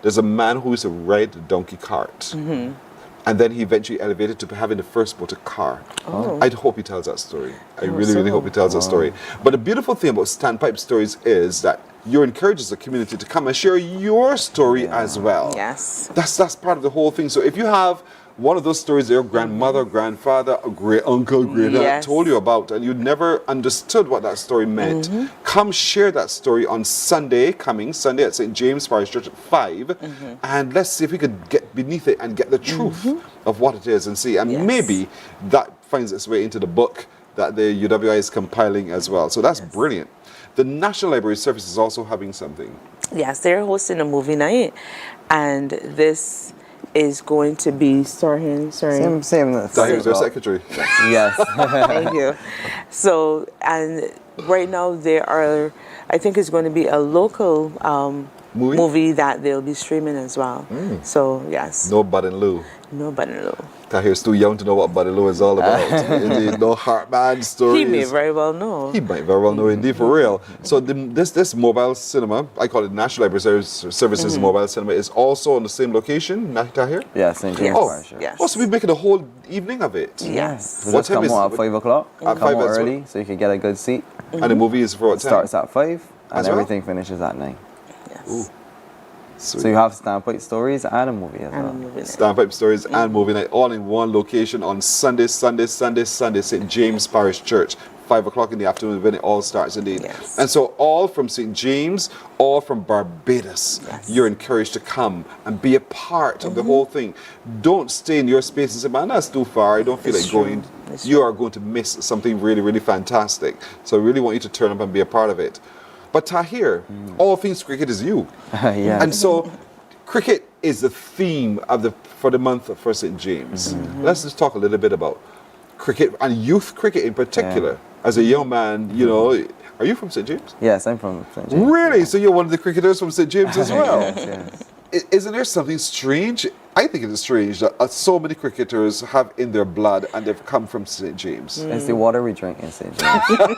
There's a man who used to ride a donkey cart. And then he eventually elevated to having the first motor car. I hope he tells that story. I really hope he tells that story. But the beautiful thing about standpipe stories is that you encourage the community to come and share your story as well. Yes. That's part of the whole thing. So if you have one of those stories that your grandmother, grandfather, or great uncle, great aunt told you about, and you never understood what that story meant, come share that story on Sunday at St. James Parish Church at 5, and let's see if we could get beneath it and get the truth of what it is and see. And maybe that finds its way into the book that the UWI is compiling as well. So that's brilliant. The National Library Service is also having something. Yes, they're hosting a movie night, and this is going to be Same. Here's their secretary. Yes. Thank you. So, and right now there are, I think it's going to be a local movie that they'll be streaming as well. So, yes. No Bud and Lou. No Bud and Lou. Tahir's too young to know what Bud and Lou is all about. Indeed, no Heartman stories. He may very well know. He might very well know, indeed, for real. So this mobile cinema, I call it National Library Services Mobile Cinema, is also on the same location, Tahir? Yes, St. James Parish. Yes. Oh, so we're making a whole evening of it. Yes. What time is it? At 5 o'clock. At 5 come out early, so you can get a good seat. And the movie is for what time? Starts at 5, and As everything finishes at 9. Yes. Ooh. Sweet. So you have standpipe stories and a movie as well. Standpipe stories and movie night, all in one location on Sunday, St. James Parish Church, 5 o'clock in the afternoon when it all starts indeed. Yes. And so all from St. James, all from Barbados, you're encouraged to come and be a part of the whole thing. Don't stay in your space and say, man, that's too far, I don't feel like going. You are going to miss something really, really fantastic. So I really want you to turn up and be a part of it. But Tahir, all things cricket is you. And so cricket is the theme of for the month for St. James. Let's just talk a little bit about cricket and youth cricket in particular. As a young man, you know, Are you from St. James? Yes, I'm from St. James. Really? So you're one of the cricketers from St. James as well? Yes. Isn't there something strange? I think it is strange that so many cricketers have in their blood and they've come from St. James. It's the water we drink in St. James.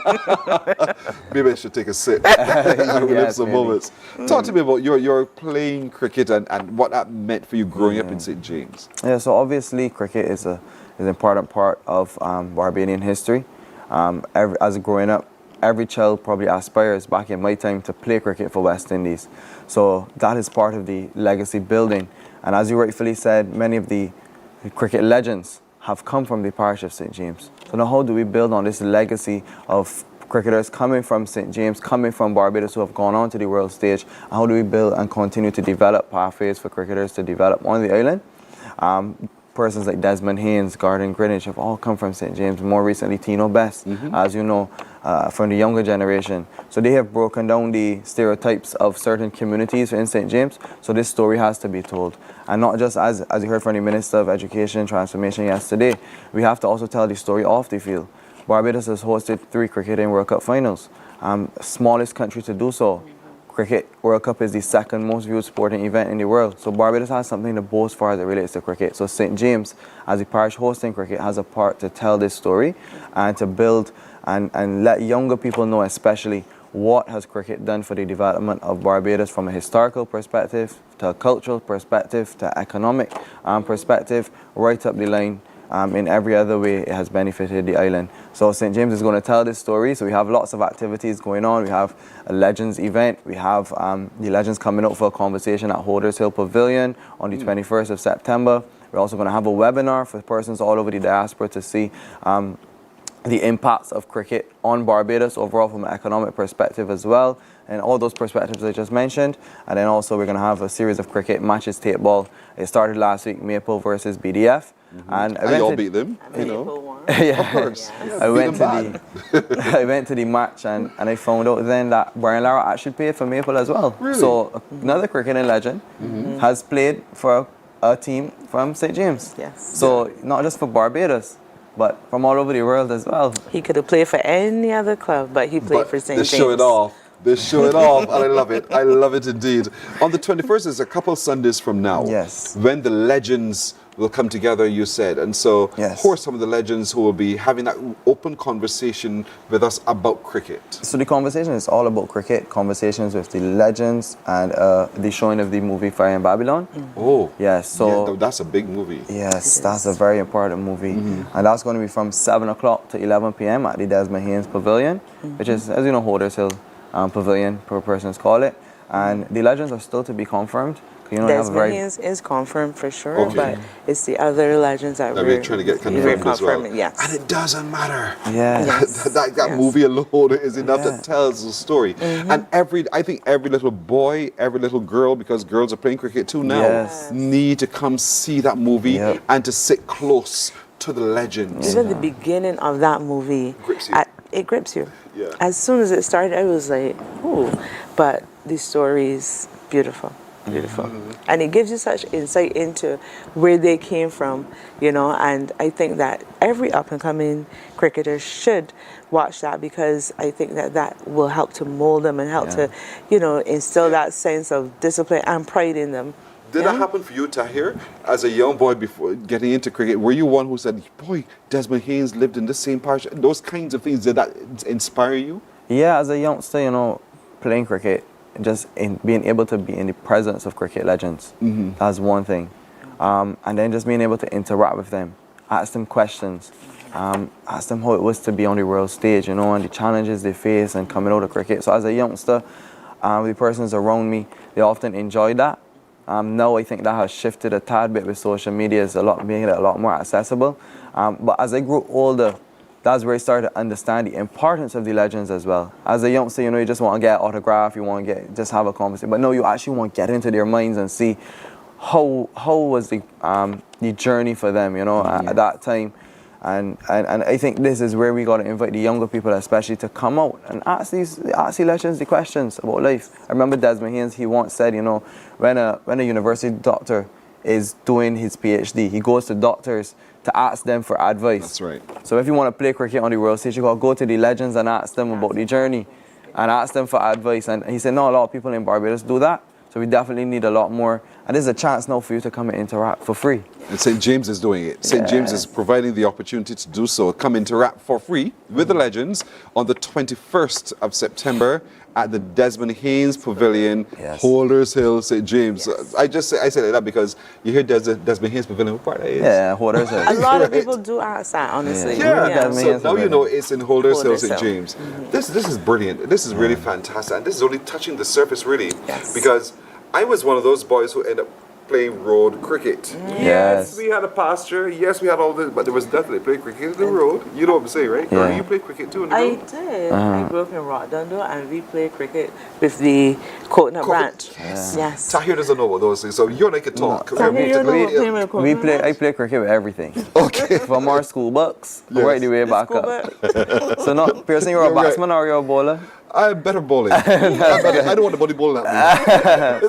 Maybe I should take a sip and relive some maybe. moments. Talk to me about your playing cricket and what that meant for you growing up in St. James. Yeah, so obviously cricket is an important part of Barbadian history. As growing up, every child probably aspires back in my time to play cricket for West Indies. So that is part of the legacy building. And as you rightfully said, many of the cricket legends have come from the parish of St. James. So now how do we build on this legacy of cricketers coming from St. James, coming from Barbados who have gone on to the world stage? And how do we build and continue to develop pathways for cricketers to develop on the island? Persons like Desmond Haynes, Gordon Greenwich have all come from St. James. More recently, Tino Best, as you know, from the younger generation. So they have broken down the stereotypes of certain communities in St. James. So this story has to be told. And not just as you heard from the Minister of Education and Transformation yesterday, we have to also tell the story off the field. Barbados has hosted 3 cricketing World Cup finals. Smallest country to do so. Cricket World Cup is the second most viewed sporting event in the world. So Barbados has something to boast for as it relates to cricket. So St. James, as a parish hosting cricket, has a part to tell this story and to build and let younger people know especially what has cricket done for the development of Barbados from a historical perspective, to a cultural perspective, to economic perspective, right up the line. In every other way, it has benefited the island. So St. James is going to tell this story. So we have lots of activities going on. We have a Legends event. We have the Legends coming out for a conversation at Holders Hill Pavilion on the 21st of September. We're also going to have a webinar for persons all over the diaspora to see the impacts of cricket on Barbados overall from an economic perspective as well, and all those perspectives I just mentioned. And then also we're going to have a series of cricket matches, tape ball. It started last week, Maple versus BDF. And you all beat them, you know. Yeah. Of course. I went to the match and I found out then that Brian Lara actually played for Maple as well. Really? So another cricketing legend has played for a team from St. James. Yes. So not just for Barbados, but from all over the world as well. He could have played for any other club, but he played for St. James. They show it off. They show it off, and I love it. I love it indeed. On the 21st is a couple Sundays from now. Yes. When the legends will come together, you said. And so, who are some of the legends who will be having that open conversation with us about cricket? So the conversation is all about cricket, conversations with the legends, and the showing of the movie Fire in Babylon. Oh. Yes, so... Yeah, that's a big movie. Yes, that's a very important movie. And that's going to be from 7 o'clock to 11 p.m. at the Desmond Haynes Pavilion, which is, as you know, Holders Hill Pavilion, per persons call it. And the legends are still to be confirmed. You know, Desmond Haynes is confirmed for sure, but it's the other legends that we're trying to get confirmed as well. Yes. And it doesn't matter. Yes. that movie alone is enough that tells the story. And I think every little boy, every little girl, because girls are playing cricket too now, need to come see that movie and to sit close to the legends. Even the beginning of that movie, it grips you. Yeah. As soon as it started, I was like, ooh. But the story is beautiful. Beautiful. And it gives you such insight into where they came from, you know, and I think that every up-and-coming cricketer should watch that, because I think that will help to mold them and help to, you know, instill that sense of discipline and pride in them. Did that happen for you, Tahir, as a young boy before getting into cricket? Were you one who said, boy, Desmond Haynes lived in the same parish? Those kinds of things, did that inspire you? Yeah, as a youngster, you know, playing cricket, just in being able to be in the presence of cricket legends, that's one thing. And then just being able to interact with them, ask them questions, ask them how it was to be on the world stage, you know, and the challenges they face and coming out of cricket. So as a youngster, the persons around me, they often enjoy that. Now I think that has shifted a tad bit with social media, making it a lot more accessible. But as I grew older, that's where I started to understand the importance of the legends as well. As a youngster, you know, you just want to get an autograph, you want to just have a conversation. But no, you actually want to get into their minds and see how was the journey for them, you know, at that time. And I think this is where we got to invite the younger people especially to come out and ask the legends the questions about life. I remember Desmond Haynes, he once said, you know, when a university doctor is doing his PhD, he goes to doctors to ask them for advice. That's right. So if you want to play cricket on the world stage, you got to go to the legends and ask them about the journey. and asked them for advice. And he said, no, a lot of people in Barbados do that. So we definitely need a lot more. And there's a chance now for you to come and interact for free. And St. James is doing it. St. James is providing the opportunity to do so. Come interact for free with the legends on the 21st of September at the Desmond Haynes Pavilion, Holders Hill, St. James. I say like that because you hear Desmond Haynes Pavilion, what part that is? Yeah, Holders Hill. A lot of people do ask that, honestly. So now you know it's in Holders Hill, St. Hill. James. This is brilliant. This is really fantastic. And this is only touching the surface, really. Because I was one of those boys who ended up playing road cricket. Yes, we had a pasture. Yes, we had all this, but there was definitely playing cricket in the road. You know what I'm saying, right? Yeah. You play cricket too in the I road? did. I grew up in Rotterdam and we played cricket with the coconut branch. Yes. Tahir doesn't know about those things, so you and I could talk. I play cricket with everything. Okay. From our school books, right the way back up. So not, Pearson, you're a batsman or you're a bowler? I'm better bowling. I don't want the body bowling at me.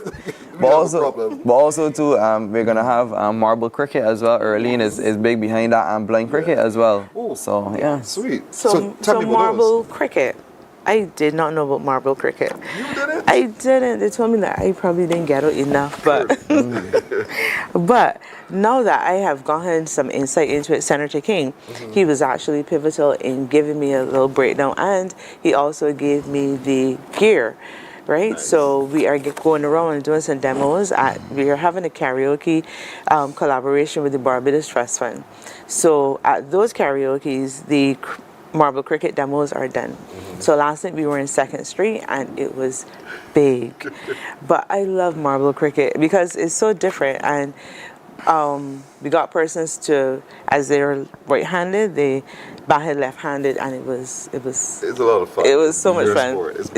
But also too, we're gonna have marble cricket as well. Erlene is big behind that, and blind cricket as well. Oh, so yeah, sweet. So marble cricket. I did not know about marble cricket. You didn't? I didn't. They told me that I probably didn't get it enough, but but now that I have gotten some insight into it, Senator King, he was actually pivotal in giving me a little breakdown, and he also gave me the gear. Right, so we are going around and doing some demos. We are having a karaoke collaboration with the Barbados Trust Fund. So at those karaoke's, the marble cricket demos are done. So last night we were in 2nd Street and it was big. But I love marble cricket because it's so different, and we got persons to, as they're right-handed, they batted left-handed, and it's a lot of fun. It was so much fun. It's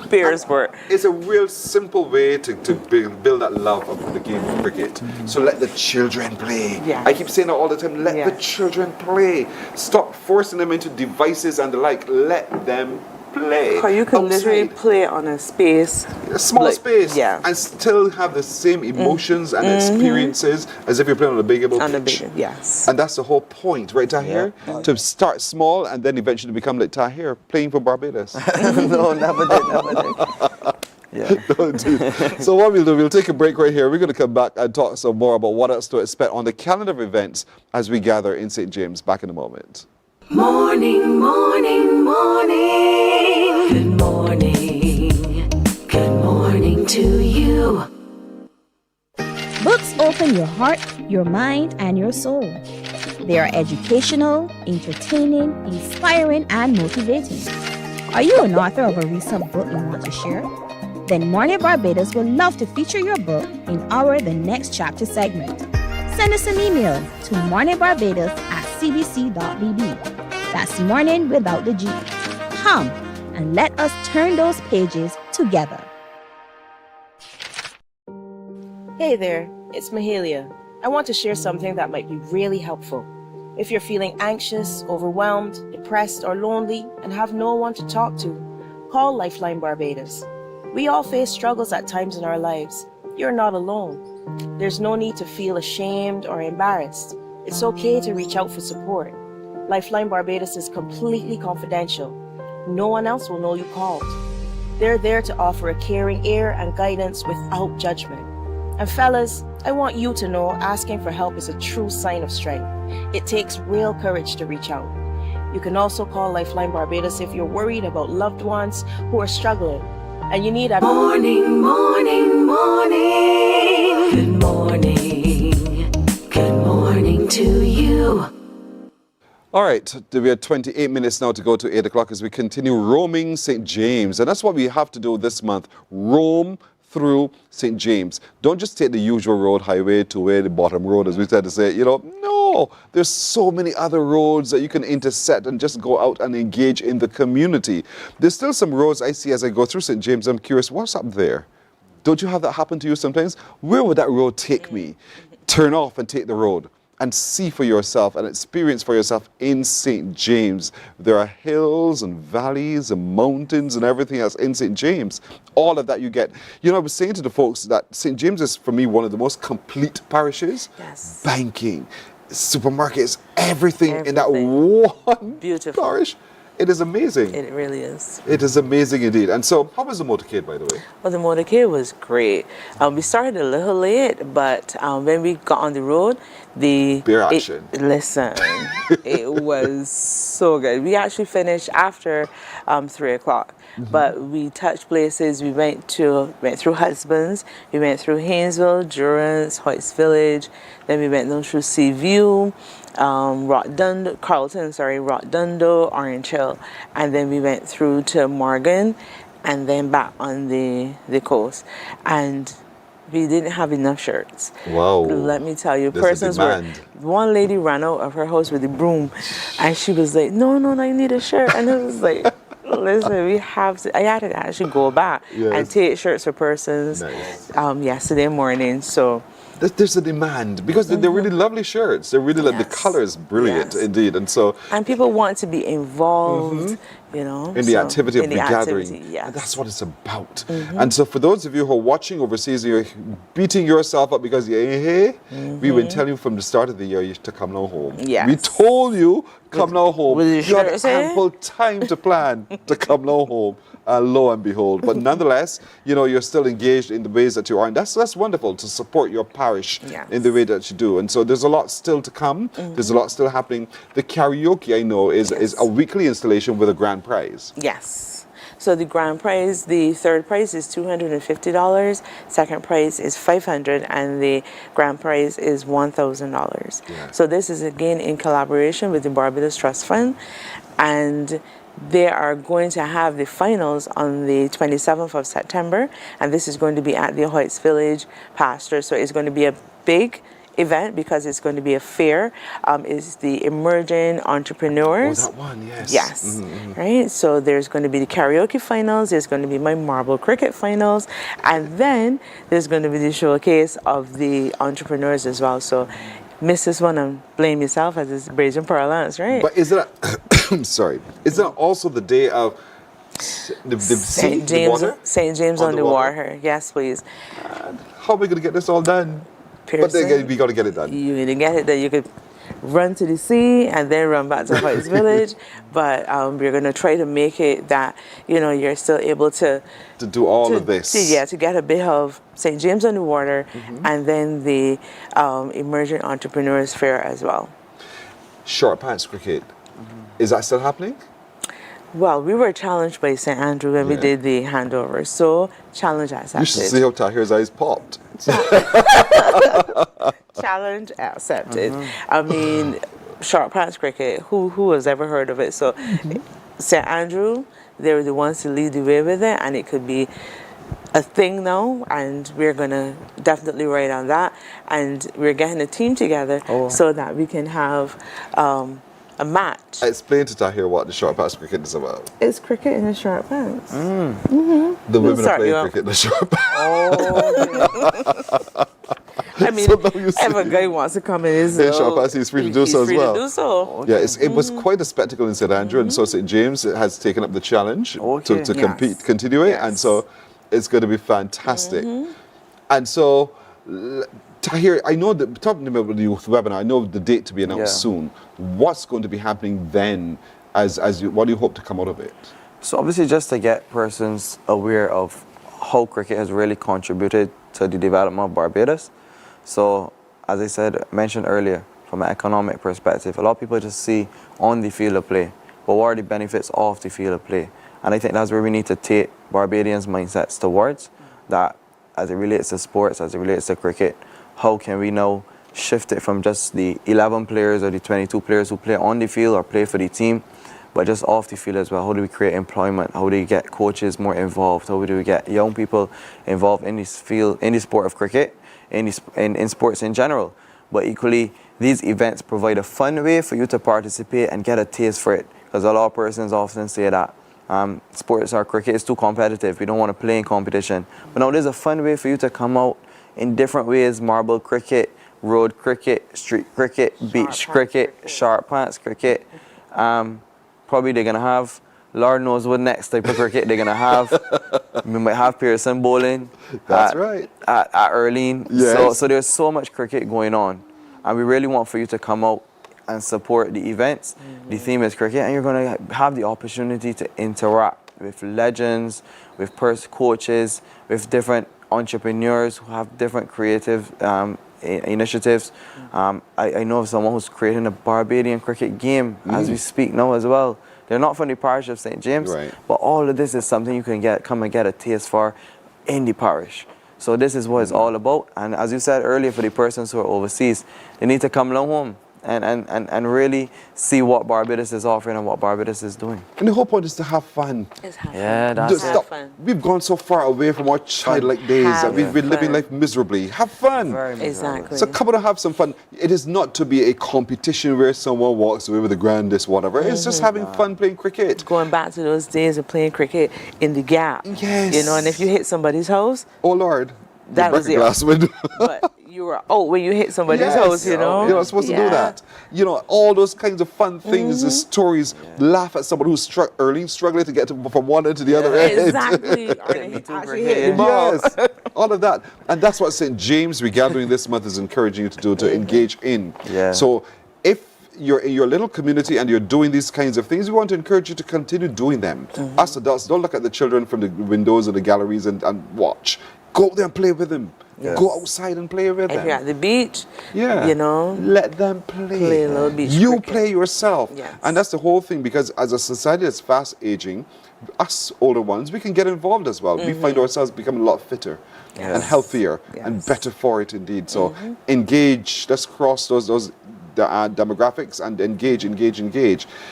pure sport. It's a real simple way to build that love of the game of cricket. So let the children play. Yes. I keep saying that all the time. Let the children play. Stop forcing them into devices and the like. Let them play. Because you can literally play on a space. A small space. Yeah. And still have the same emotions and experiences as if you're playing on a big pitch. Yes. And that's the whole point, right, Tahir? Yeah. To start small and then eventually become like Tahir, playing for Barbados. No, never did. Yeah. So what we'll do, we'll take a break right here. We're going to come back and talk some more about what else to expect on the calendar of events as we gather in St. James. Back in a moment. Morning, morning, morning. Good morning. Good morning to you. Books open your heart, your mind, and your soul. They are educational, entertaining, inspiring, and motivating. Are you an author of a recent book you want to share? Then Mornin Barbados would love to feature your book in our The Next Chapter segment. Send us an email to morninbarbados@cbc.bb. That's morning without the G. Come and let us turn those pages together. Hey there, it's Mahalia. I want to share something that might be really helpful. If you're feeling anxious, overwhelmed, depressed, or lonely and have no one to talk to, call Lifeline Barbados. We all face struggles at times in our lives. You're not alone. There's no need to feel ashamed or embarrassed. It's okay to reach out for support. Lifeline Barbados is completely confidential. No one else will know you called. They're there to offer a caring ear and guidance without judgment. And fellas, I want you to know asking for help is a true sign of strength. It takes real courage to reach out. You can also call Lifeline Barbados if you're worried about loved ones who are struggling and you need a morning, morning, morning. Good morning. Good morning to you. All right, we have 28 minutes now to go to 8 o'clock as we continue roaming St. James. And that's what we have to do this month, roam through St. James. Don't just take the usual road, highway, two-way, the bottom road, as we tend to say. No, there's so many other roads that you can intersect and just go out and engage in the community. There's still some roads I see as I go through St. James. I'm curious, what's up there? Don't you have that happen to you sometimes? Where would that road take me? Turn off and take the road and see for yourself and experience for yourself in St. James. There are hills and valleys and mountains and everything else in St. James. All of that you get. I was saying to the folks that St. James is, for me, one of the most complete parishes. Yes. Banking, supermarkets, everything in that one beautiful parish. It is amazing. It really is. It is amazing indeed. And so, how was the motorcade, by the way? Well, the motorcade was great. We started a little late, but when we got on the road, beer action. Listen, it was so good. We actually finished after 3 o'clock. But we touched places. We went through Husbands, we went through Haynesville, Durance, Hoyts Village, then we went down through Seaview, Rockdundo, Orange Hill, and then we went through to Morgan, and then back on the coast. And we didn't have enough shirts. Wow. Let me tell you, one lady ran out of her house with a broom, and she was like, no, I need a shirt. And it was like, listen, we have to, I had to actually go back and take shirts for persons yesterday morning. So there's a demand because they're really lovely shirts. They're really the colors brilliant indeed, and people want to be involved, you know, in the activity of the gathering. And that's what it's about. And so, for those of you who are watching overseas, you're beating yourself up because you ain't here. We've been telling you from the start of the year to come now home. We told you come now home. You had ample time to plan to come now home. Lo and behold. But nonetheless, you know, you're still engaged in the ways that you are. And that's wonderful to support your parish in the way that you do. And so there's a lot still to come. There's a lot still happening. The karaoke, I know, is a weekly installation with a grand prize. Yes. So the grand prize, the third prize is $250, second prize is $500, and the grand prize is $1,000. So this is again in collaboration with the Barbados Trust Fund, and they are going to have the finals on the 27th of September, and this is going to be at the Hoyts Village Pasture. So it's going to be a big event because it's going to be a fair. It's the emerging entrepreneurs. Oh, that one, yes. Yes, right? So there's going to be the karaoke finals, there's going to be my marble cricket finals, and then there's going to be the showcase of the entrepreneurs as well. So miss this one and blame yourself, as it's Brazen Parlance, right? But is it sorry, is that also the day of the St. James on the water? Yes, please. How are we going to get this all done? But then we got to get it done. You need to get it done. You could run to the sea and then run back to Hoyts Village, but we're going to try to make it that, you know, you're still able to do all of this. To get a bit of St. James on the water, and then the Emerging Entrepreneurs Fair as well. Short pants cricket. Is that still happening? Well, we were challenged by St. Andrew when we did the handover, so challenge accepted. You should see how Tahir's eyes popped. Challenge accepted. I mean, short pants cricket, who has ever heard of it? So St. Andrew, they were the ones to lead the way with it, and it could be a thing now, and we're going to definitely ride on that, and we're getting a team together so that we can have a match. Explain to Tahir what the short pants cricket is about. It's cricket in the short pants. The women are playing cricket in the short pants. I mean, if a guy wants to come in his short pants, he's free to do so as well. To do so. Yeah, it was quite a spectacle in St. Andrew, and so St. James has taken up the challenge to continue it, and so it's going to be fantastic. And so, Tahir, I know that talking about the youth webinar, I know the date to be announced soon. What's going to be happening then? What do you hope to come out of it? So obviously, just to get persons aware of how cricket has really contributed to the development of Barbados. So, as I mentioned earlier, from an economic perspective, a lot of people just see on the field of play, but what are the benefits of the field of play? And I think that's where we need to take Barbadians' mindsets towards, that as it relates to sports, as it relates to cricket, how can we now shift it from just the 11 players or the 22 players who play on the field or play for the team, but just off the field as well? How do we create employment? How do we get coaches more involved? How do we get young people involved in this field, in the sport of cricket, in sports in general? But equally, these events provide a fun way for you to participate and get a taste for it. Because a lot of persons often say that sports or cricket is too competitive. We don't want to play in competition. But now there's a fun way for you to come out in different ways: marble cricket, road cricket, street cricket, beach cricket, sharp pants cricket. Probably they're going to have, Lord knows what next type of cricket they're going to have. We might have Pearson bowling. That's right. At Erleen. Yes. So there's so much cricket going on. And we really want for you to come out and support the events. The theme is cricket, and you're going to have the opportunity to interact with legends, with coaches, with different entrepreneurs who have different creative initiatives. I know of someone who's creating a Barbadian cricket game as we speak now as well. They're not from the parish of St. James, but all of this is something you can come and get a taste for in the parish. So this is what it's all about. And as you said earlier, for the persons who are overseas, they need to come along home and really see what Barbados is offering and what Barbados is doing. And the whole point is to have fun. Yeah, that's it. Fun. We've gone so far away from our childlike days that we've been living life miserably. Have fun. Exactly. So come on and have some fun. It is not to be a competition where someone walks away with the grandest whatever. It's just having fun playing cricket. Going back to those days of playing cricket in the gap. Yes. You know, and if you hit somebody's house. Oh, Lord. That was it. Glass window. But you were out when you hit somebody's house, you know. You're not supposed to do that. You know, all those kinds of fun things, the stories, laugh at someone who's struggling to get from one end to the other end. Exactly. Yes, all of that. And that's what St. James Regathering this month is encouraging you to do, to engage in. Yeah. So if you're in your little community and you're doing these kinds of things, we want to encourage you to continue doing them. Us adults, don't look at the children from the windows of the galleries and watch. Go out there and play with them. Yes. Go outside and play with them. If you're at the beach, yeah, you know, let them play. Play a little beach You cricket. play yourself. Yes. And that's the whole thing, because as a society that's fast aging, us older ones, we can get involved as well. We find ourselves becoming a lot fitter and healthier and better for it indeed. So engage, let's cross those demographics and engage.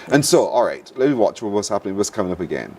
And so, all right, let me watch what's happening, what's coming up again.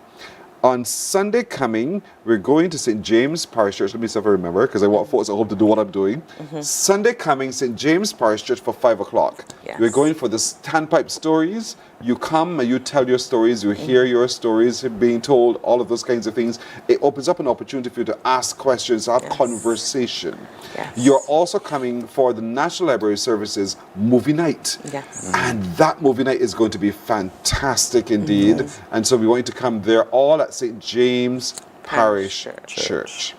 On Sunday coming, we're going to St. James Parish Church. Let me see if I remember, because I want folks at home to do what I'm doing. Sunday coming, St. James Parish Church for 5 o'clock. Yes. We're going for the standpipe stories. You come and you tell your stories, you hear your stories being told, all of those kinds of things. It opens up an opportunity for you to ask questions, have conversation. Yes. You're also coming for the National Library Services movie night. Yes. And that movie night is going to be fantastic indeed. And so we want you to come there, all at St. James Parish Church.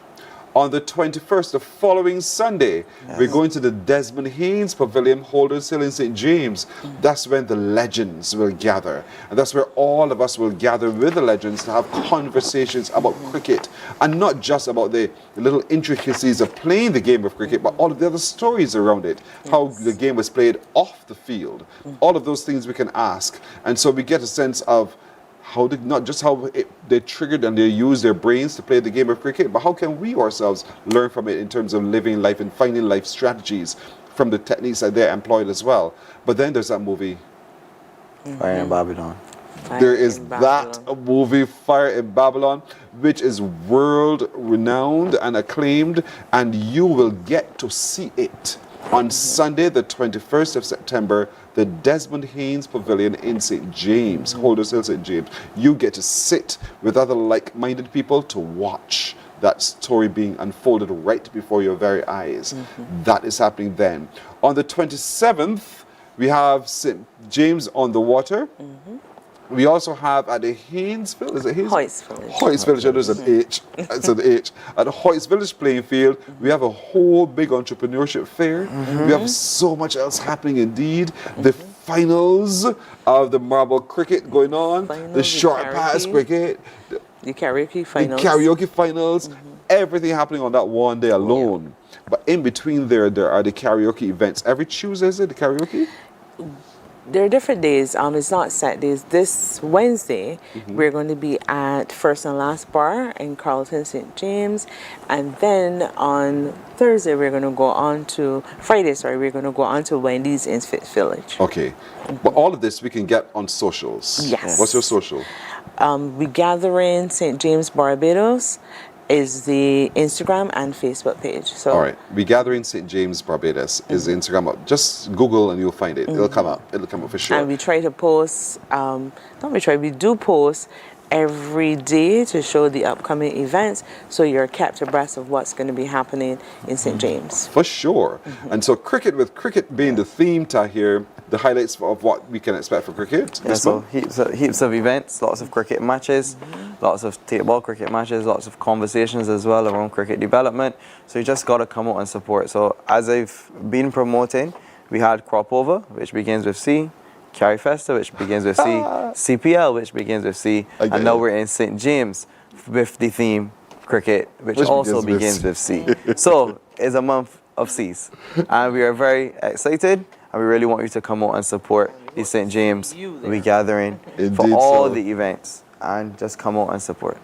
On the 21st, the following Sunday, we're going to the Desmond Haynes Pavilion, Holders Hill in St. James. That's when the legends will gather. And that's where all of us will gather with the legends to have conversations about cricket. And not just about the little intricacies of playing the game of cricket, but all of the other stories around it. How the game was played off the field. All of those things we can ask. And so we get a sense of how not just how they triggered and they used their brains to play the game of cricket, but how can we ourselves learn from it in terms of living life and finding life strategies from the techniques that they're employed as well. But then there's that movie, Fire in Babylon. There is that movie, Fire in Babylon, which is world renowned and acclaimed, and you will get to see it on Sunday, the 21st of September, the Desmond Haynes Pavilion in St. James, Holders Hill, St. James. You get to sit with other like-minded people to watch that story being unfolded right before your very eyes. That is happening then. On the 27th, we have St. James on the Water. We also have at the Haynesville, is it Haynesville? Hoyts Village. Hoyts Village, there's an H. It's an H. At the Hoyts Village playing field, we have a whole big entrepreneurship fair. We have so much else happening indeed. The finals of the marble cricket going on, the short pass cricket, the karaoke finals. The karaoke finals, everything happening on that one day alone. But in between there are the karaoke events. Every Tuesday, is it the karaoke? There are different days. It's not set days. This Wednesday, we're going to be at First and Last Bar in Carlton, St. James. And then on Thursday, we're going to go on to, we're going to go on to Wendy's in Fitz Village. Okay. But all of this we can get on socials. Yes. What's your social? We gather in St. James Barbados is the Instagram and Facebook page. So all right, We Gather in St. James Barbados is the Instagram. Just Google and you'll find it. It'll come up. It'll come up for sure. And we try to post, we do post every day to show the upcoming events, so you're kept abreast of what's going to be happening in St. James. For sure. And so cricket, with cricket being the theme, Tahir, the highlights of what we can expect for cricket. Yeah, so heaps of events, lots of cricket matches, lots of table cricket matches, lots of conversations as well around cricket development. So you just got to come out and support. So as I've been promoting, We had Crop Over, which begins with C, Carry Festa, which begins with C, CPL, which begins with C, and now we're in St. James with the theme Cricket, which also begins with C. So it's a month of C's. And we are very excited, and we really want you to come out and support the St. James regathering for all the events, and just come out and support.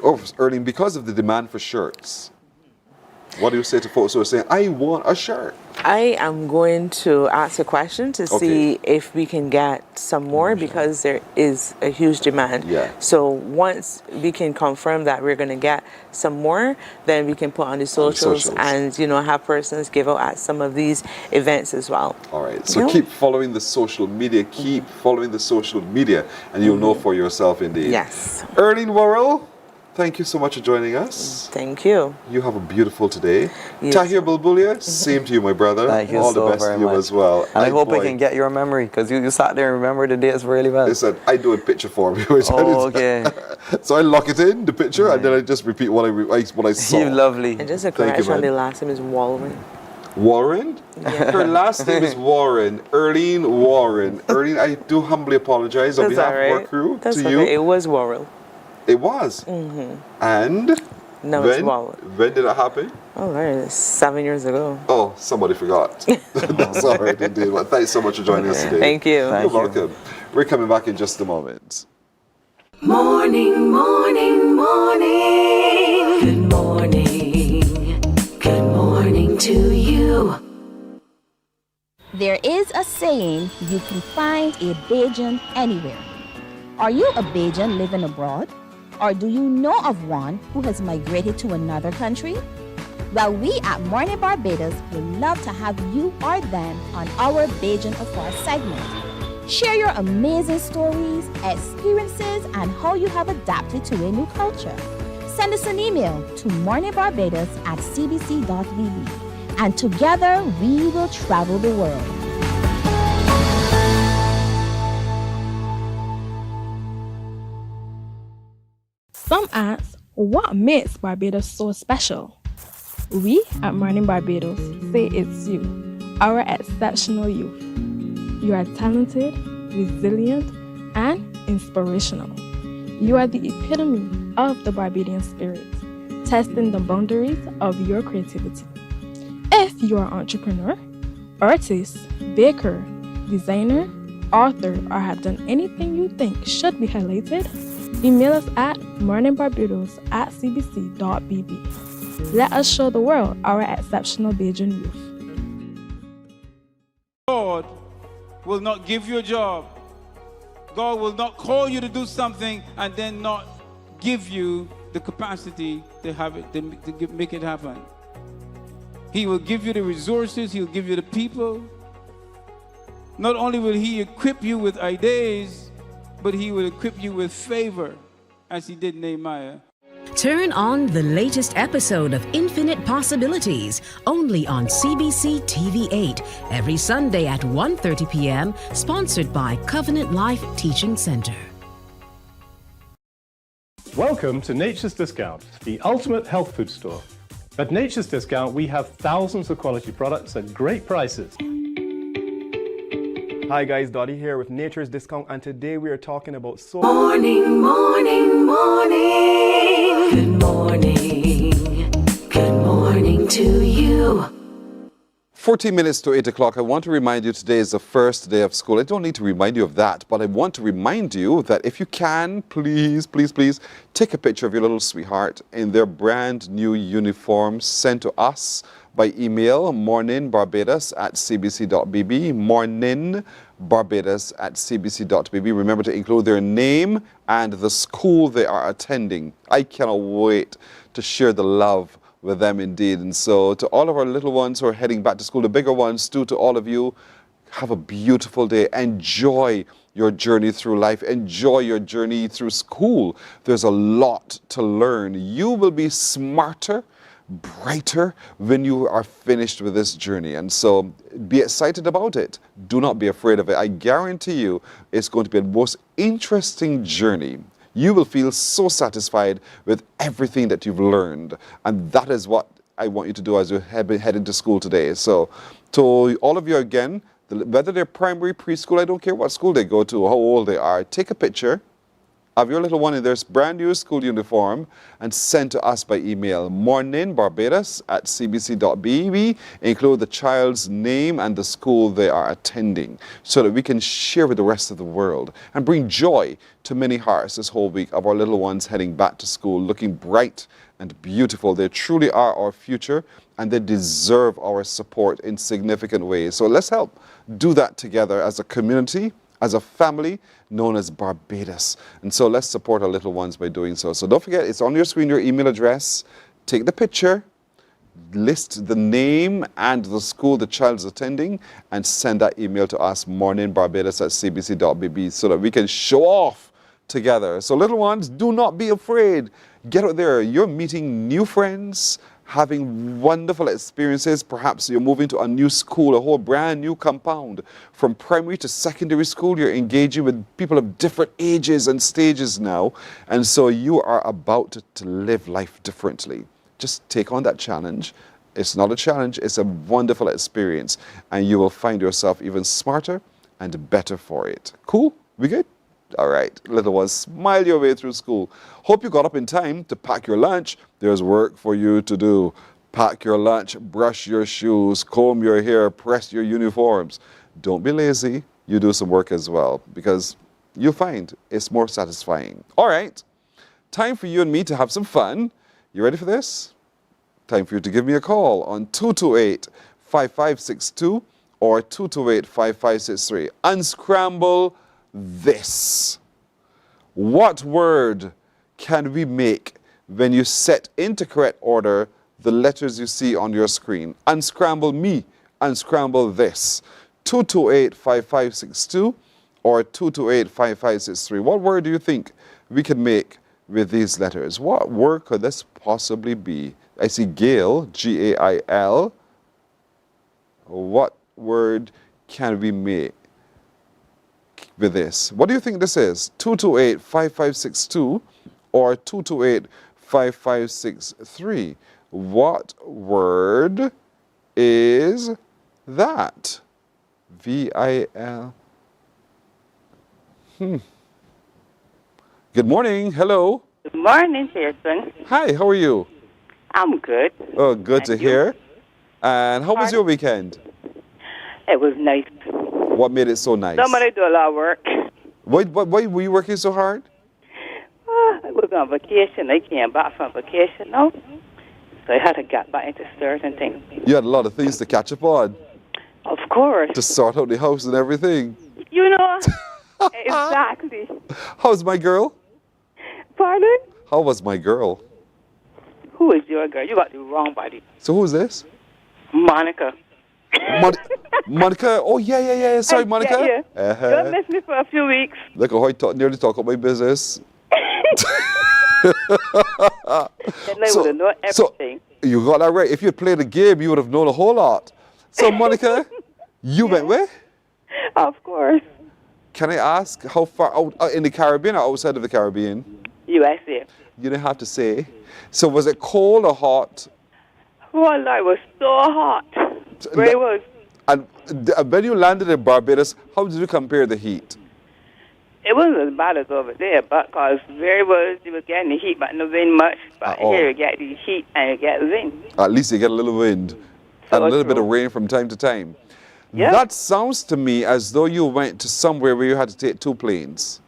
Oh, Erling, because of the demand for shirts, what do you say to folks who are saying, I want a shirt? I am going to ask a question to see if we can get some more, because there is a huge demand. Yeah. So once we can confirm that we're going to get some more, then we can put on the socials and, you know, have persons give out at some of these events as well. All right. So keep following the social media. Keep following the social media, and you'll know for yourself indeed. Yes. Erling Worrell, thank you so much for joining us. Thank you. You have a beautiful today. Yes. Tahir Bulbulia, same to you, my brother. Thank you All so the best very to you much. as well. And I hope I can get your memory, because you sat there and remember the dates really well. Listen, I do a picture for me. Okay. So I lock it in, the picture, and then I just repeat what I saw. You lovely. And just a correction, the last name is Warren. Warren? Her last name is Warren. Erling Warren. Erling, I do humbly apologize on behalf of our crew to you. It was Warren. It was? And? No, it's Warren. When did it happen? Oh, right. 7 years ago. Oh, somebody forgot. That's all right indeed. Well, thanks so much for joining us today. Thank you. You're welcome. We're coming back in just a moment. Morning, morning, morning. Good morning. Good morning to you. There is a saying, you can find a Bajan anywhere. Are you a Bajan living abroad? Or do you know of one who has migrated to another country? Well, we at Mornin Barbados would love to have you or them on our Bajan Affair segment. Share your amazing stories, experiences, and how you have adapted to a new culture. Send us an email to morninbarbados@cbc.vb, and together we will travel the world. Some ask, what makes Barbados so special? We at Mornin Barbados say it's you, our exceptional youth. You are talented, resilient, and inspirational. You are the epitome of the Barbadian spirit, testing the boundaries of your creativity. If you are an entrepreneur, artist, baker, designer, author, or have done anything you think should be highlighted, email us at morninbarbados@cbc.bb. Let us show the world our exceptional Bajan youth. God will not give you a job. God will not call you to do something and then not give you the capacity to have it, to make it happen. He will give you the resources. He'll give you the people. Not only will He equip you with ideas, but He will equip you with favor, as He did Nehemiah. Turn on the latest episode of Infinite Possibilities, only on CBC TV8, every Sunday at 1:30 p.m., sponsored by Covenant Life Teaching Center. Welcome to Nature's Discount, the ultimate health food store. At Nature's Discount, we have thousands of quality products at great prices. Hi guys, Dottie here with Nature's Discount, and today we are talking about Morning, morning, morning. Good morning. Good morning to you. 14 minutes to 8 o'clock. I want to remind you today is the first day of school. I don't need to remind you of that, but I want to remind you that if you can, please, please, please take a picture of your little sweetheart in their brand new uniform sent to us by email, morninbarbados@cbc.bb, morninbarbados@cbc.bb. Remember to include their name and the school they are attending. I cannot wait to share the love with them indeed. And so to all of our little ones who are heading back to school, the bigger ones too, to all of you, have a beautiful day. Enjoy your journey through life. Enjoy your journey through school. There's a lot to learn. You will be smarter, brighter when you are finished with this journey. And so be excited about it. Do not be afraid of it. I guarantee you it's going to be the most interesting journey. You will feel so satisfied with everything that you've learned. And that is what I want you to do as you head into school today. So to all of you again, Whether they're primary, preschool, I don't care what school they go to, how old they are. Take a picture of your little one in their brand new school uniform and send to us by email. Mornin Barbados at cbc.bb. Include the child's name and the school they are attending so that we can share with the rest of the world and bring joy to many hearts this whole week of our little ones heading back to school looking bright and beautiful. They truly are our future and they deserve our support in significant ways. So let's help do that together as a community, as a family known as Barbados. And so let's support our little ones by doing so. So don't forget, it's on your screen, your email address. Take the picture, list the name and the school the child is attending, and send that email to us, morninbarbados@cbc.bb, so that we can show off together. So little ones, do not be afraid. Get out there. You're meeting new friends, having wonderful experiences. Perhaps you're moving to a new school, a whole brand new compound. From primary to secondary school, you're engaging with people of different ages and stages now. And so you are about to live life differently. Just take on that challenge. It's not a challenge, it's a wonderful experience. And you will find yourself even smarter and better for it. Cool? We good? All right, little ones, smile your way through school. Hope you got up in time to pack your lunch. There's work for you to do. Pack your lunch, brush your shoes, comb your hair, press your uniforms. Don't be lazy. You do some work as well because you'll find it's more satisfying. All right, time for you and me to have some fun. You ready for this? Time for you to give me a call on 228-5562 or 228-5563. Unscramble this. What word can we make when you set into correct order the letters you see on your screen? Unscramble me, unscramble this. 228-5562 or 228-5563. What word do you think we can make with these letters? What word could this possibly be? I see Gail, G-A-I-L. What word can we make with this? What do you think this is? 228-5562 or 228-5563. What word is that? V-I-L. Good morning. Hello. Good morning, Pearson. Hi, how are you? I'm good. Oh, good to hear. And how was your weekend? It was nice. What made it so nice? Somebody do a lot of work. Why were you working so hard? I was on vacation. I came back from vacation now. So I had to get back into certain things. You had a lot of things to catch up on. Of course. To sort out the house and everything. You know, exactly. How's my girl? Pardon? How was my girl? Who is your girl? You got the wrong body. So who's this? Monica. Monica? Oh, yeah. Sorry, Monica. Yeah. Don't miss me for a few weeks. Look how I nearly talk about my business. Then I would have known everything. So you got that right. If you had played the game, you would have known a whole lot. So, Monica, you went where? Of course. Can I ask how far out in the Caribbean or outside of the Caribbean? USA. You didn't have to say. So was it cold or hot? Well, it was so hot. Where it was. And when you landed in Barbados, how did you compare the heat? It wasn't as bad as over there, but because where it was, you were getting the heat, but no wind much. But here you get the heat and you get the wind. At least you get a little wind and a little bit of rain from time to time. Yep. That sounds to me as though you went to somewhere where you had to take 2 planes.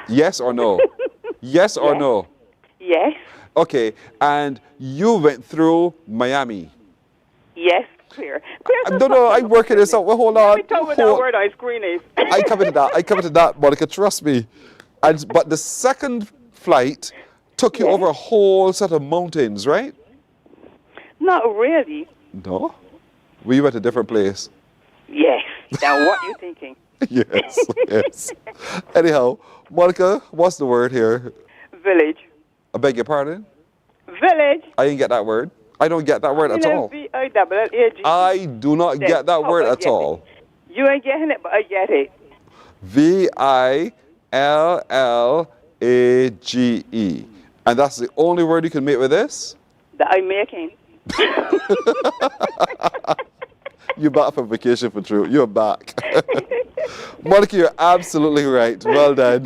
Yes or no? Yes or no? Yes. Okay, and you went through Miami. Yes, clear. No, I'm working this out. Well, hold on. Let me tell you what that word on screen is. I come into that, Monica, trust me. But the second flight took you over a whole set of mountains, right? Not really. No? Were you at a different place? Yes. Now what you thinking? Yes. Anyhow, Monica, what's the word here? Village. I beg your pardon? Village. I didn't get that word. I don't get that word at all. V-I-L-L-A-G-E. I do not get that word at all. You ain't getting it, but I get it. V-I-L-L-A-G-E. And that's the only word you can make with this? That I'm making. You're back from vacation for true. You're back. Monica, you're absolutely right. Well done.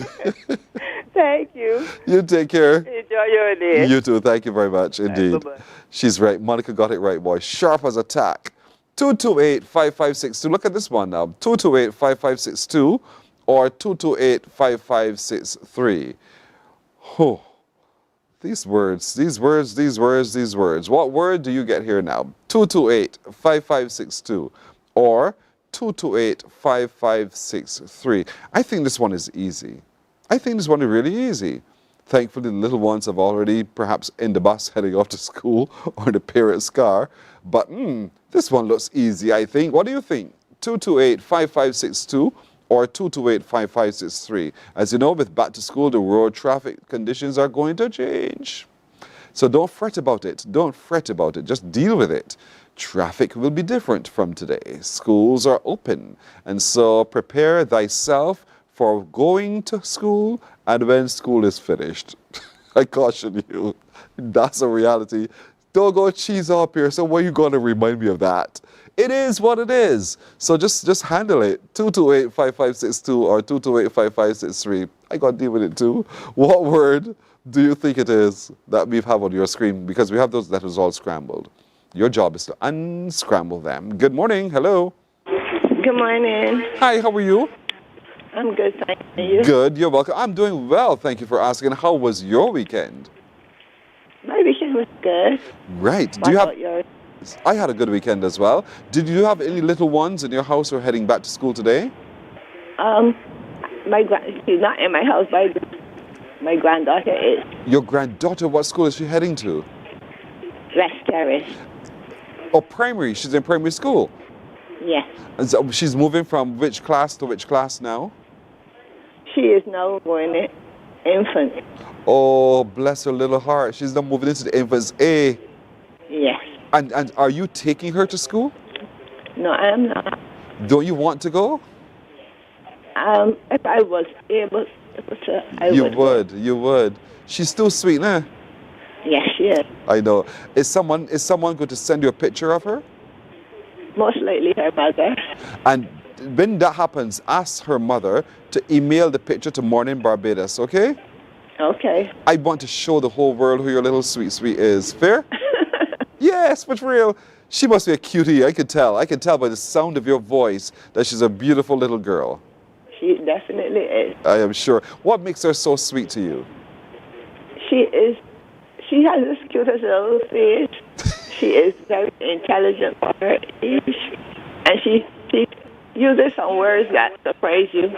Thank you. You take care. Enjoy your day. You too. Thank you very much indeed. Bye-bye. She's right. Monica got it right, boy. Sharp as a tack. 228-5562. Look at this one now. 228-5562 or 228-5563. Oh, these words. What word do you get here now? 228-5562 or 228-5563. I think this one is easy. I think this one is really easy. Thankfully, the little ones have already perhaps in the bus heading off to school or in the parents' car. But this one looks easy, I think. What do you think? 228-5562 or 228-5563. As you know, with back to school, the road traffic conditions are going to change. So don't fret about it. Don't fret about it. Just deal with it. Traffic will be different from today. Schools are open. And so prepare thyself for going to school and when school is finished. I caution you. That's a reality. Don't go cheese up here. So what are you going to remind me of that? It is what it is. So just handle it. 228-5562 or 228-5563. I got to deal with it too. What word do you think it is that we have on your screen? Because we have those letters all scrambled. Your job is to unscramble them. Good morning. Hello. Good morning. Hi, how are you? I'm good, thank you. Good, you're welcome. I'm doing well, thank you for asking. How was your weekend? My weekend was good. Right. Do you have yours? I had a good weekend as well. Did you have any little ones in your house who are heading back to school today? She's not in my house, but my granddaughter is. Your granddaughter, what school is she heading to? West Terrace. Oh, primary. She's in primary school? Yes. And so she's moving from which class to which class now? She is now going to infant. Oh, bless her little heart. She's now moving into the infants A. Yes. And are you taking her to school? No, I am not. Don't you want to go? If I was able to, I you would. You would. She's still sweet, nah? Yes, she is. I know. Is someone going to send you a picture of her? Most likely her mother. And when that happens, ask her mother to email the picture to Mornin Barbados, okay? Okay. I want to show the whole world who your little sweet is. Fair? Yes, but for real. She must be a cutie, I could tell. I can tell by the sound of your voice that she's a beautiful little girl. She definitely is. I am sure. What makes her so sweet to you? She has this cutest little face. She is very intelligent for her age. And she uses some words that surprise you.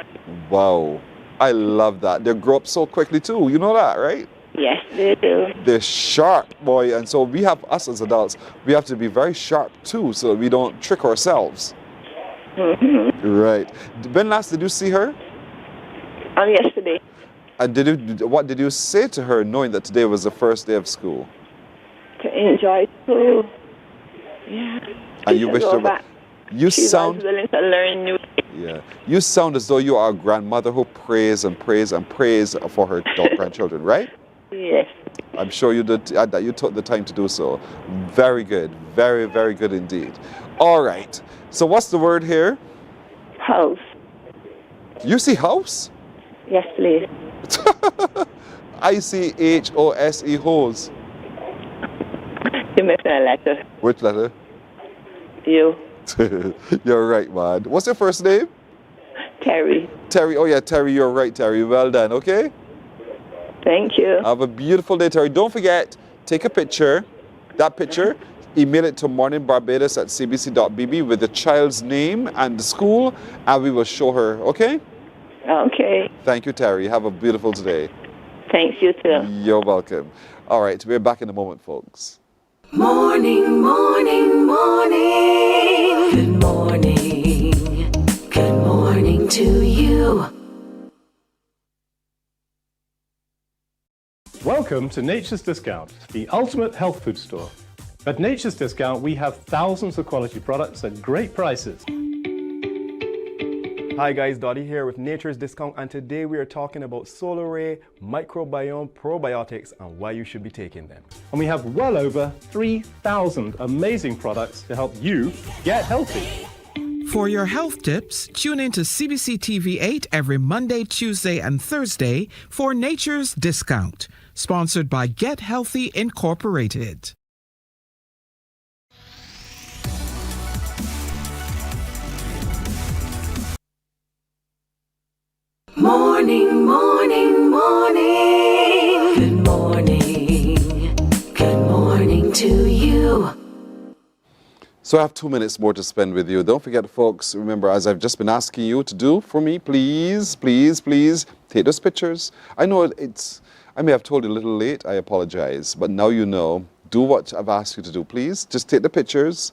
Wow. I love that. They grow up so quickly too. You know that, right? Yes, they do. They're sharp, boy. And so we have, us as adults, we have to be very sharp too so that we don't trick ourselves. Mm-hmm. Right. When last did you see her? Yesterday. And what did you say to her knowing that today was the first day of school? To enjoy school. Yeah. And you wish her back. You sound willing to learn new things. Yeah. You sound as though you are a grandmother who prays and prays and prays for her grandchildren, right? Yes. I'm sure you did, that you took the time to do so. Very good. Very, very good indeed. All right. So what's the word here? House. You see house? Yes, please. I-C-H-O-S-E, hose. You're missing a letter. Which letter? You. You're right, man. What's your first name? Terry. Terry. Oh, yeah, Terry. You're right, Terry. Well done, okay? Thank you. Have a beautiful day, Terry. Don't forget, take a picture. That picture, email it to morninbarbados@cbc.bb with the child's name and the school, and we will show her, okay? Okay. Thank you, Terry. Have a beautiful day. Thanks, you too. You're welcome. All right, we're back in a moment, folks. Morning, morning, morning. Good morning. Good morning to you. Welcome to Nature's Discount, the ultimate health food store. At Nature's Discount, we have thousands of quality products at great prices. Hi guys, Dottie here with Nature's Discount, and today we are talking about Solar Ray Microbiome Probiotics and why you should be taking them. And we have well over 3,000 amazing products to help you get healthy. For your health tips, tune in to CBC TV 8 every Monday, Tuesday, and Thursday for Nature's Discount, sponsored by Get Healthy Incorporated. Morning, morning, morning. Good morning. Good morning to you. So I have 2 minutes more to spend with you. Don't forget, folks, remember, as I've just been asking you to do for me, please, please, please, take those pictures. I know I may have told you a little late, I apologize, but now you know. Do what I've asked you to do, please. Just take the pictures.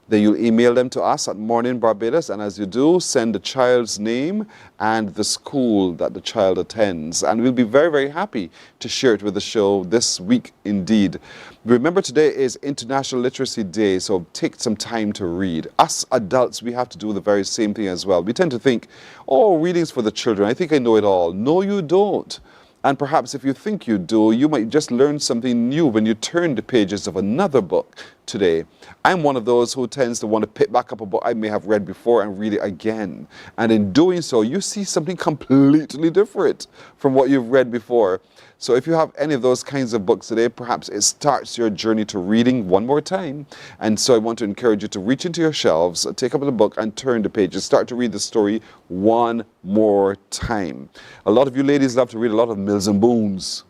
Then you'll email them to us at Mornin Barbados, and as you do, send the child's name and the school that the child attends. And we'll be very, very happy to share it with the show this week indeed. Remember, today is International Literacy Day, so take some time to read. Us adults, we have to do the very same thing as well. We tend to think, oh, reading's for the children. I think I know it all. No, you don't. And perhaps if you think you do, you might just learn something new when you turn the pages of another book today. I'm one of those who tends to want to pick back up a book I may have read before and read it again. And in doing so, you see something completely different from what you've read before. So if you have any of those kinds of books today, perhaps it starts your journey to reading one more time. And so I want to encourage you to reach into your shelves, take up the book and turn the pages. Start to read the story one more time. A lot of you ladies love to read a lot of Mills and Boons.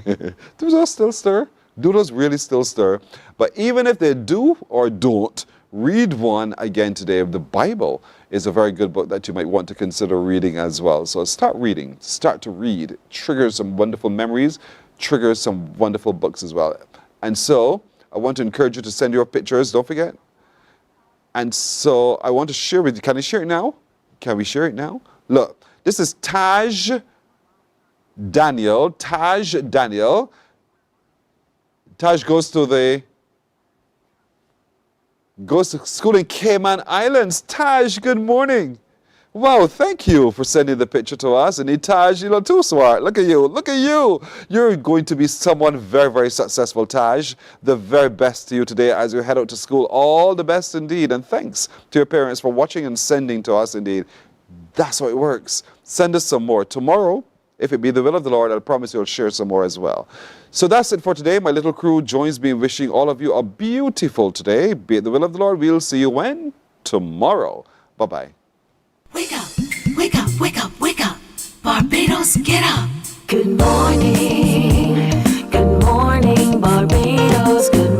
Do those still stir? Do those really still stir? But even if they do or don't, read one again today. The Bible is a very good book that you might want to consider reading as well. So start reading, start to read, triggers some wonderful memories, triggers some wonderful books as well. And so I want to encourage you to send your pictures, don't forget. And so I want to share with you, can I share it now? Can we share it now? Look, this is Taj Daniel. Taj goes to school in Cayman Islands. Taj, good morning. Wow, thank you for sending the picture to us. And Taj, you look too smart. Look at you. Look at you. You're going to be someone very, very successful, Taj. The very best to you today as you head out to school. All the best indeed. And thanks to your parents for watching and sending to us indeed. That's how it works. Send us some more. Tomorrow, if it be the will of the Lord, I promise you'll share some more as well. So that's it for today. My little crew joins me in wishing all of you a beautiful today. Be it the will of the Lord. We'll see you when? Tomorrow. Bye-bye. Wake up, wake up, wake up, wake up. Barbados, get up. Good morning, Barbados, good morning.